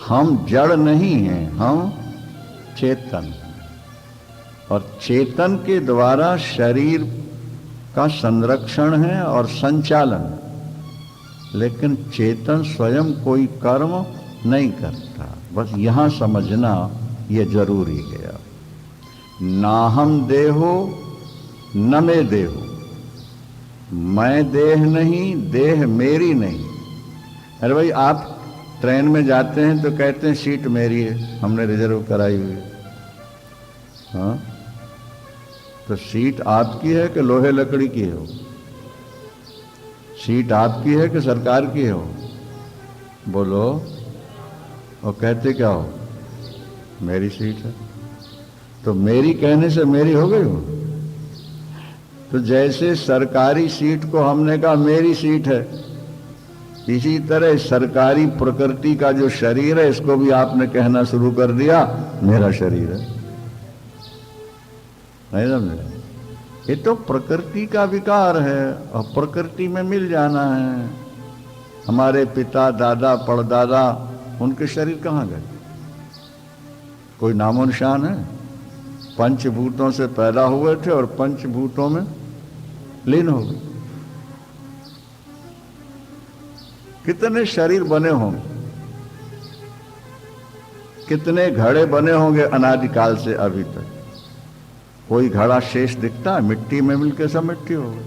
हम जड़ नहीं हैं, हम चेतन हैं, और चेतन के द्वारा शरीर का संरक्षण है और संचालन। लेकिन चेतन स्वयं कोई कर्म नहीं करता। बस यहां समझना ये जरूरी है। नाहम देहो न मे देहो, मैं देह नहीं, देह मेरी नहीं। अरे भाई, आप ट्रेन में जाते हैं तो कहते हैं सीट मेरी है, हमने रिजर्व कराई हुई है। हाँ, तो सीट आपकी है कि लोहे लकड़ी की है? सीट आपकी है कि सरकार की है? बोलो। और कहते क्या हो? मेरी सीट है। तो मेरी कहने से मेरी हो गई हो? तो जैसे सरकारी सीट को हमने कहा मेरी सीट है, इसी तरह सरकारी प्रकृति का जो शरीर है इसको भी आपने कहना शुरू कर दिया मेरा शरीर है। नहीं समझे? ये तो प्रकृति का विकार है और प्रकृति में मिल जाना है। हमारे पिता दादा परदादा उनके शरीर कहाँ गए? कोई नामो निशान है? पंचभूतों से पैदा हुए थे और पंचभूतों में लीन हो गए। कितने शरीर बने होंगे, कितने घड़े बने होंगे अनादिकाल से अभी तक। कोई घड़ा शेष दिखता है? मिट्टी में मिलके सब मिट्टी हो गई।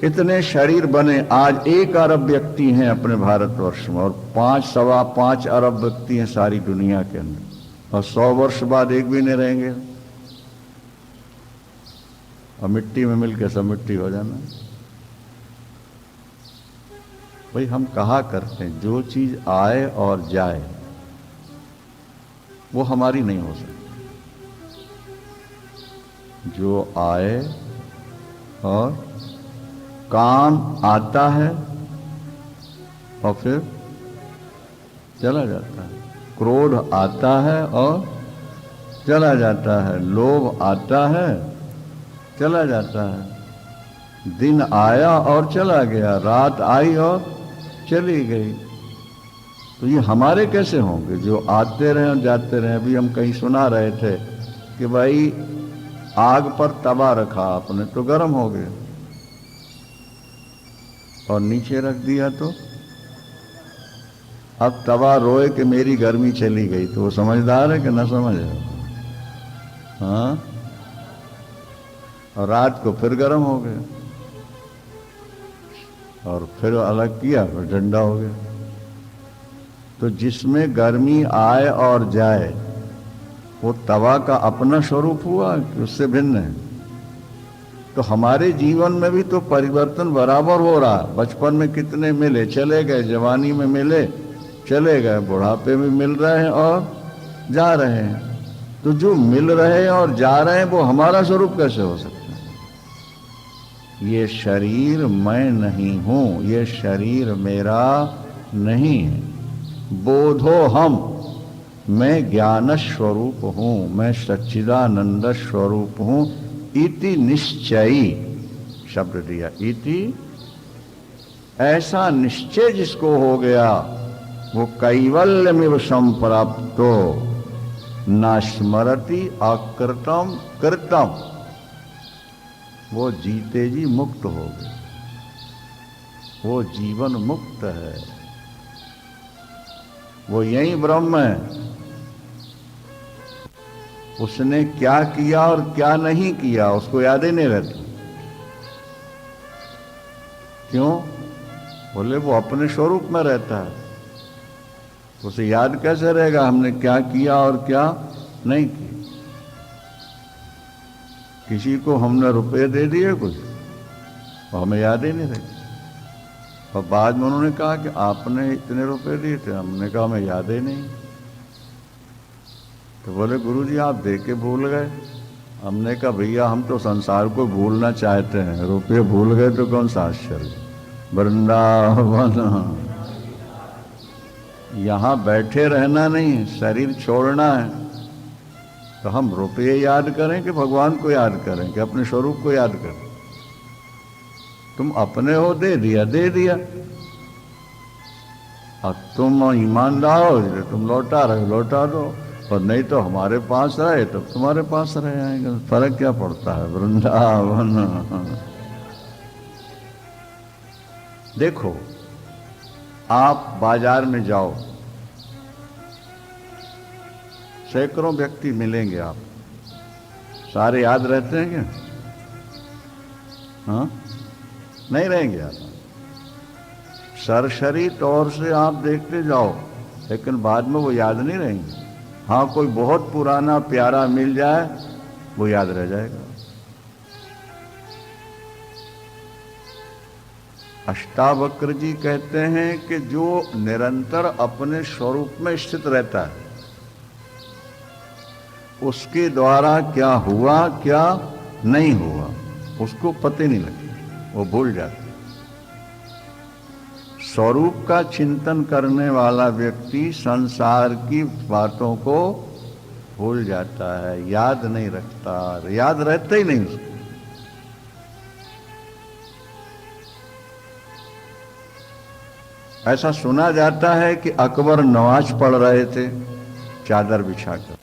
इतने शरीर बने, आज 1 अरब व्यक्ति हैं अपने भारतवर्ष में और 5-5.25 अरब व्यक्ति हैं सारी दुनिया के अंदर, और 100 वर्ष बाद एक भी नहीं रहेंगे और मिट्टी में मिलके सब मिट्टी हो जाना। भाई हम कहा करते हैं जो चीज आए और जाए वो हमारी नहीं हो सकती। जो आए और काम आता है और फिर चला जाता है, क्रोध आता है और चला जाता है, लोभ आता है चला जाता है, दिन आया और चला गया, रात आई और चली गई। तो ये हमारे कैसे होंगे जो आते रहे और जाते रहे? अभी हम कहीं सुना रहे थे कि भाई आग पर तवा रखा आपने तो गर्म हो गया और नीचे रख दिया तो अब तवा रोए कि मेरी गर्मी चली गई। तो वो समझदार है कि ना समझ है? हाँ, और रात को फिर गर्म हो गया और फिर अलग किया फिर ठंडा हो गया। तो जिसमें गर्मी आए और जाए वो तवा का अपना स्वरूप हुआ कि उससे भिन्न है? तो हमारे जीवन में भी तो परिवर्तन बराबर हो रहा है। बचपन में कितने मिले चले गए, जवानी में मिले चले गए, बुढ़ापे में मिल रहे हैं और जा रहे हैं। तो जो मिल रहे हैं और जा रहे हैं वो हमारा स्वरूप कैसे हो सकता है? ये शरीर मैं नहीं हूं, ये शरीर मेरा नहीं है। बोधो हम, मैं ज्ञान स्वरूप हूं, मैं सच्चिदानंद स्वरूप हूं। इति निश्चयी शब्द दिया, इति ऐसा निश्चय जिसको हो गया वो कैवल्यमिव संप्राप्तो न स्मरति अकृतम कृतम। वो जीते जी मुक्त हो गए, वो जीवन मुक्त है, वो यही ब्रह्म है। उसने क्या किया और क्या नहीं किया उसको याद ही नहीं रहता। क्यों? बोले वो अपने स्वरूप में रहता है, उसे याद कैसे रहेगा हमने क्या किया और क्या नहीं किया? किसी को हमने रुपए दे दिए कुछ और हमें याद ही नहीं रहे, और बाद में उन्होंने कहा कि आपने इतने रुपए दिए थे, हमने कहा हमें याद ही नहीं। तो बोले गुरुजी आप दे के भूल गए। हमने कहा भैया हम तो संसार को भूलना चाहते हैं, रुपये भूल गए तो कौन सा आश्चर्य। वृंदावन यहाँ बैठे रहना नहीं, शरीर छोड़ना है। तो हम रुपये याद करें कि भगवान को याद करें कि अपने स्वरूप को याद करें? तुम अपने हो, दे दिया दे दिया, और तुम ईमानदार हो तुम लौटा रहे लौटा दो, और नहीं तो हमारे पास रहे तब तुम्हारे पास रहे आएंगे। फर्क क्या पड़ता है? वृंदावन। देखो आप बाजार में जाओ, सैकड़ों व्यक्ति मिलेंगे, आप सारे याद रहते हैं क्या? हाँ, नहीं रहेंगे याद। सरसरी तौर से आप देखते जाओ, लेकिन बाद में वो याद नहीं रहेंगे। हाँ, कोई बहुत पुराना प्यारा मिल जाए वो याद रह जाएगा। अष्टावक्र जी कहते हैं कि जो निरंतर अपने स्वरूप में स्थित रहता है उसके द्वारा क्या हुआ क्या नहीं हुआ, उसको पता नहीं लगता, वो भूल जाता। स्वरूप का चिंतन करने वाला व्यक्ति संसार की बातों को भूल जाता है, याद नहीं रखता, याद रहता ही नहीं उसको। ऐसा सुना जाता है कि अकबर नमाज पढ़ रहे थे चादर बिछाकर।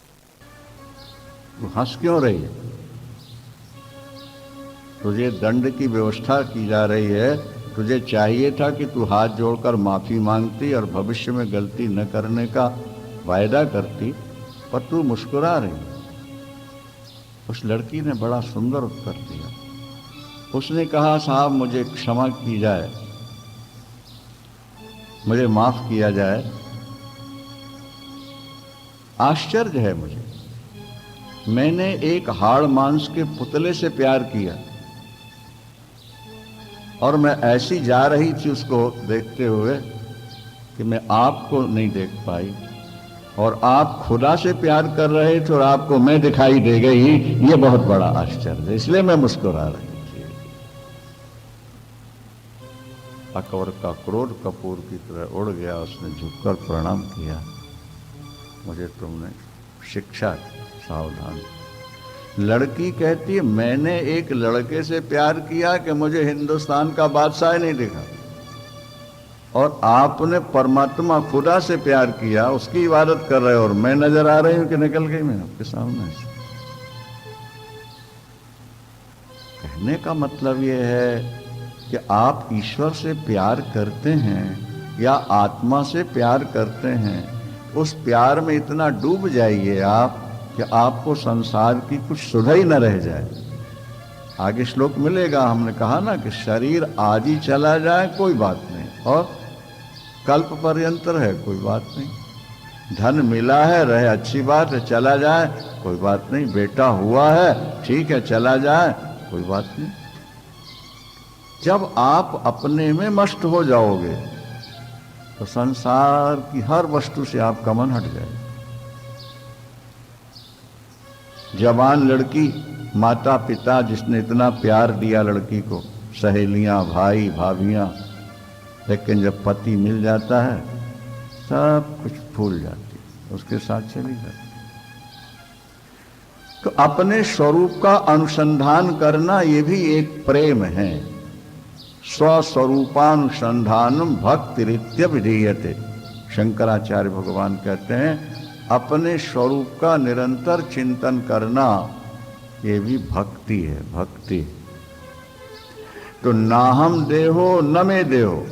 तू हंस क्यों रही है? तुझे दंड की व्यवस्था की जा रही है, तुझे चाहिए था कि तू हाथ जोड़कर माफी मांगती और भविष्य में गलती न करने का वायदा करती, पर तू मुस्कुरा रही है। उस लड़की ने बड़ा सुंदर उत्तर दिया। उसने कहा, साहब मुझे क्षमा की जाए, मुझे माफ किया जाए। आश्चर्य है मुझे, मैंने एक हाड़ मांस के पुतले से प्यार किया और मैं ऐसी जा रही थी उसको देखते हुए कि मैं आपको नहीं देख पाई, और आप खुदा से प्यार कर रहे थे और आपको मैं दिखाई दे गई। ये बहुत बड़ा आश्चर्य है, इसलिए मैं मुस्कुरा रही थी। अकबर का क्रोध कपूर की तरह उड़ गया। उसने झुककर प्रणाम किया, मुझे तुमने शिक्षा दी, सावधान। लड़की कहती है, मैंने एक लड़के से प्यार किया कि मुझे हिंदुस्तान का बादशाह नहीं दिखा, और आपने परमात्मा खुदा से प्यार किया, उसकी इबादत कर रहे हो, और मैं नजर आ रही हूं कि निकल गई मैं आपके सामने से। कहने का मतलब यह है कि आप ईश्वर से प्यार करते हैं या आत्मा से प्यार करते हैं, उस प्यार में इतना डूब जाइए आप कि आपको संसार की कुछ सुधा ही न रह जाए। आगे श्लोक मिलेगा, हमने कहा ना कि शरीर आज ही चला जाए कोई बात नहीं, और कल्प पर्यंत रहे कोई बात नहीं। धन मिला है, रहे अच्छी बात है, चला जाए कोई बात नहीं। बेटा हुआ है, ठीक है, चला जाए कोई बात नहीं। जब आप अपने में मस्त हो जाओगे तो संसार की हर वस्तु से आपका मन हट जाएगा। जवान लड़की, माता पिता जिसने इतना प्यार दिया लड़की को, सहेलियां, भाई, भाभियां, लेकिन जब पति मिल जाता है सब कुछ भूल जाती है, उसके साथ चली जाती। तो अपने स्वरूप का अनुसंधान करना ये भी एक प्रेम है। स्वस्वरूपानुसंधानम भक्तिरित्य विधीयते। शंकराचार्य भगवान कहते हैं, अपने स्वरूप का निरंतर चिंतन करना ये भी भक्ति है, भक्ति। तो ना हम देहो न मैं देहो,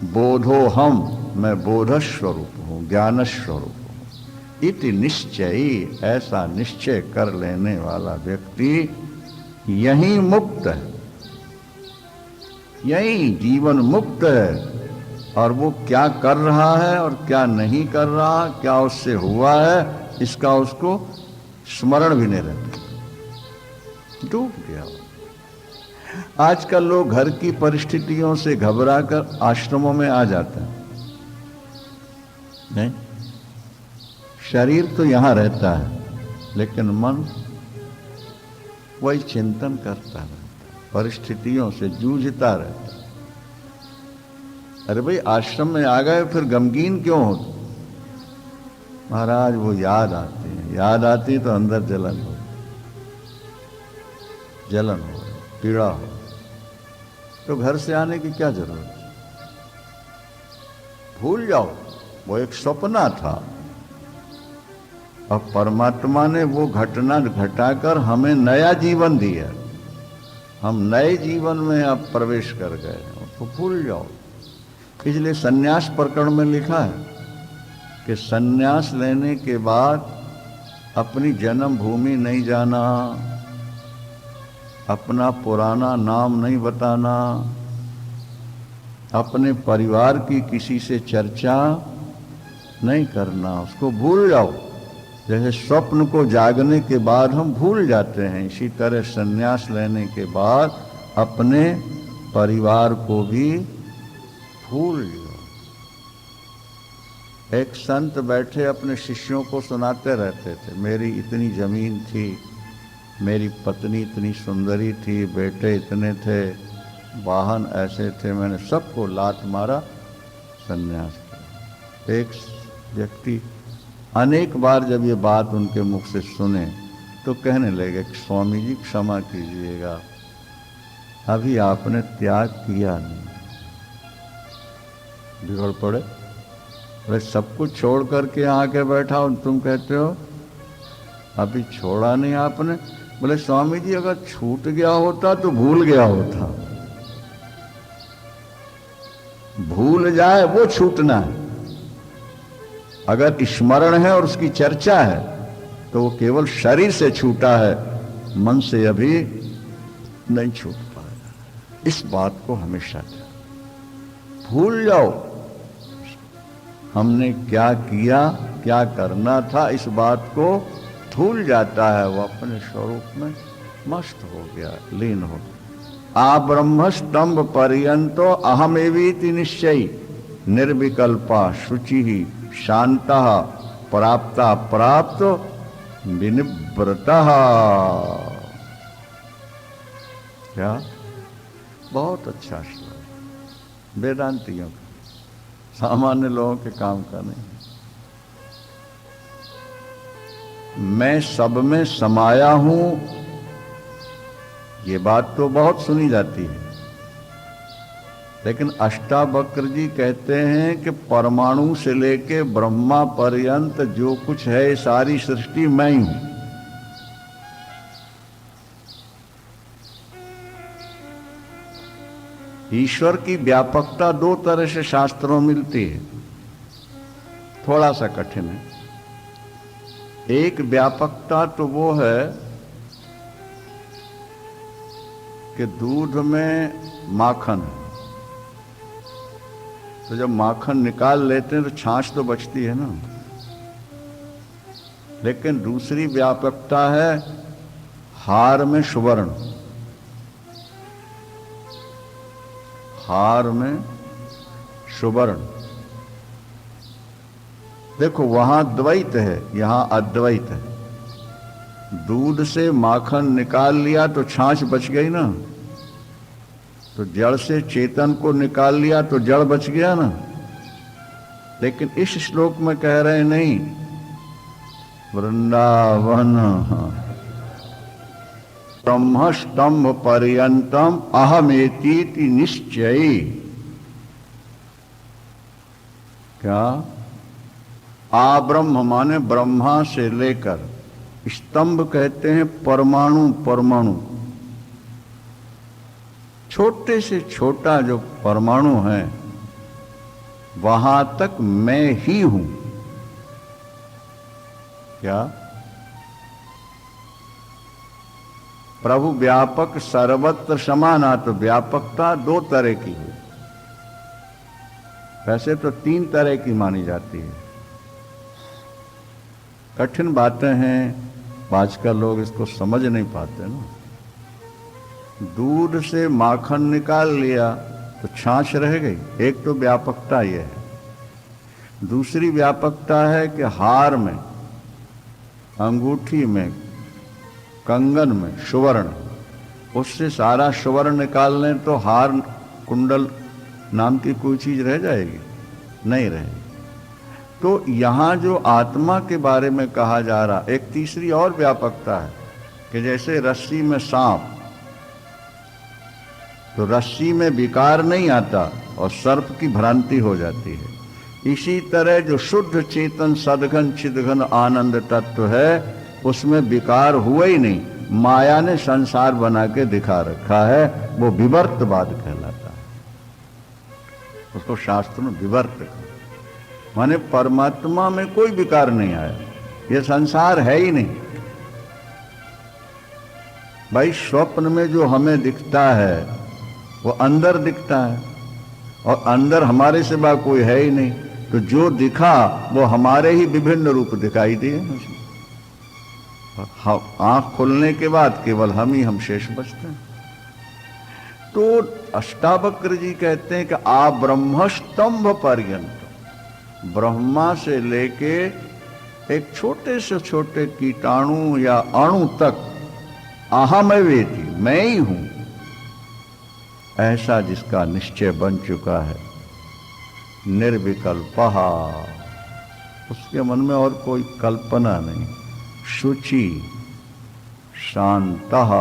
बोधो हम, मैं बोध स्वरूप हूं, ज्ञान स्वरूप हूं। इति निश्चयी, ऐसा निश्चय कर लेने वाला व्यक्ति यही मुक्त है, यही जीवन मुक्त है। और वो क्या कर रहा है और क्या नहीं कर रहा, क्या उससे हुआ है, इसका उसको स्मरण भी नहीं रहता, डूब गया। आजकल लोग घर की परिस्थितियों से घबराकर आश्रमों में आ जाते हैं। नहीं, शरीर तो यहां रहता है लेकिन मन वही चिंतन करता रहता है, परिस्थितियों से जूझता रहता है। अरे भाई, आश्रम में आ गए फिर गमगीन क्यों हो? महाराज वो याद आती है, याद आती तो अंदर जलन हो, जलन हो, पीड़ा हो, तो घर से आने की क्या जरूरत? भूल जाओ, वो एक सपना था। अब परमात्मा ने वो घटना घटाकर हमें नया जीवन दिया, हम नए जीवन में अब प्रवेश कर गए, तो भूल जाओ। इसलिए सन्यास प्रकरण में लिखा है कि सन्यास लेने के बाद अपनी जन्म भूमि नहीं जाना, अपना पुराना नाम नहीं बताना, अपने परिवार की किसी से चर्चा नहीं करना, उसको भूल जाओ। जैसे स्वप्न को जागने के बाद हम भूल जाते हैं, इसी तरह सन्यास लेने के बाद अपने परिवार को भी भूल जाओ। एक संत बैठे अपने शिष्यों को सुनाते रहते थे, मेरी इतनी जमीन थी, मेरी पत्नी इतनी सुंदरी थी, बेटे इतने थे, वाहन ऐसे थे, मैंने सबको लात मारा, संन्यास किया। एक व्यक्ति अनेक बार जब ये बात उनके मुख से सुने तो कहने लगे कि स्वामी जी क्षमा कीजिएगा, अभी आपने त्याग किया नहीं। बिगड़ पड़े, अरे सब कुछ छोड़ करके आके बैठा हो, तुम कहते हो अभी छोड़ा नहीं आपने। बोले स्वामी जी अगर छूट गया होता तो भूल गया होता, भूल जाए वो छूटना है। अगर स्मरण है और उसकी चर्चा है तो वो केवल शरीर से छूटा है, मन से अभी नहीं छूट पाएगा। इस बात को हमेशा भूल जाओ, हमने क्या किया, क्या करना था, इस बात को भूल जाता है, वो अपने स्वरूप में मस्त हो गया, लीन हो गया। आ ब्रह्मस्तंभ पर्यंतो अहमेवीति निश्चयी निर्विकल्पा शुचि ही शांता प्राप्ता प्राप्त विनिवृता। क्या बहुत अच्छा श्लोक, वेदांतियों का, सामान्य लोगों के काम का नहीं। मैं सब में समाया हूं, ये बात तो बहुत सुनी जाती है, लेकिन अष्टावक्र जी कहते हैं कि परमाणु से लेके ब्रह्मा पर्यंत जो कुछ है सारी सृष्टि मैं ही हूं। ईश्वर की व्यापकता दो तरह से शास्त्रों में मिलती है, थोड़ा सा कठिन है। एक व्यापकता तो वो है कि दूध में माखन है, तो जब माखन निकाल लेते हैं तो छाछ तो बचती है ना। लेकिन दूसरी व्यापकता है हार में सुवर्ण, हार में सुवर्ण। देखो वहां द्वैत है, यहां अद्वैत है। दूध से माखन निकाल लिया तो छाछ बच गई ना, तो जड़ से चेतन को निकाल लिया तो जड़ बच गया ना। लेकिन इस श्लोक में कह रहे नहीं, वृंदावन ब्रह्मस्तंभ पर्यंतम अहमेति निश्चयी। क्या? आ ब्रह्म माने ब्रह्मा से लेकर, स्तंभ कहते हैं परमाणु, परमाणु छोटे से छोटा जो परमाणु है वहां तक मैं ही हूं। क्या? प्रभु व्यापक सर्वत्र समाना, तो व्यापकता दो तरह की है, वैसे तो तीन तरह की मानी जाती है। कठिन बातें हैं, आजकल लोग इसको समझ नहीं पाते ना। दूध से माखन निकाल लिया तो छाछ रह गई, एक तो व्यापकता यह है। दूसरी व्यापकता है कि हार में, अंगूठी में, कंगन में सुवर्ण, उससे सारा सुवर्ण निकाल लें तो हार, कुंडल नाम की कोई चीज रह जाएगी? नहीं रहेगी। तो यहां जो आत्मा के बारे में कहा जा रहा, एक तीसरी और व्यापकता है कि जैसे रस्सी में सांप, तो रस्सी में विकार नहीं आता और सर्प की भ्रांति हो जाती है। इसी तरह जो शुद्ध चेतन सदघन चिदघन आनंद तत्व है उसमें विकार हुआ ही नहीं, माया ने संसार बना के दिखा रखा है, वो विवर्तवाद कहलाता है। उसको शास्त्र में विवर्त, माने परमात्मा में कोई विकार नहीं आया, ये संसार है ही नहीं। भाई स्वप्न में जो हमें दिखता है वो अंदर दिखता है, और अंदर हमारे सिवा कोई है ही नहीं, तो जो दिखा वो हमारे ही विभिन्न रूप दिखाई दिए। आंख खुलने के बाद केवल हम शेष बचते हैं। तो अष्टावक्र जी कहते हैं कि आ ब्रह्मस्तंभ पर्यंत, ब्रह्मा से लेके एक छोटे से छोटे कीटाणु या अणु तक अहम वेति, मैं ही हूं, ऐसा जिसका निश्चय बन चुका है, निर्विकल्पहा, उसके मन में और कोई कल्पना नहीं, शुचि शांतः,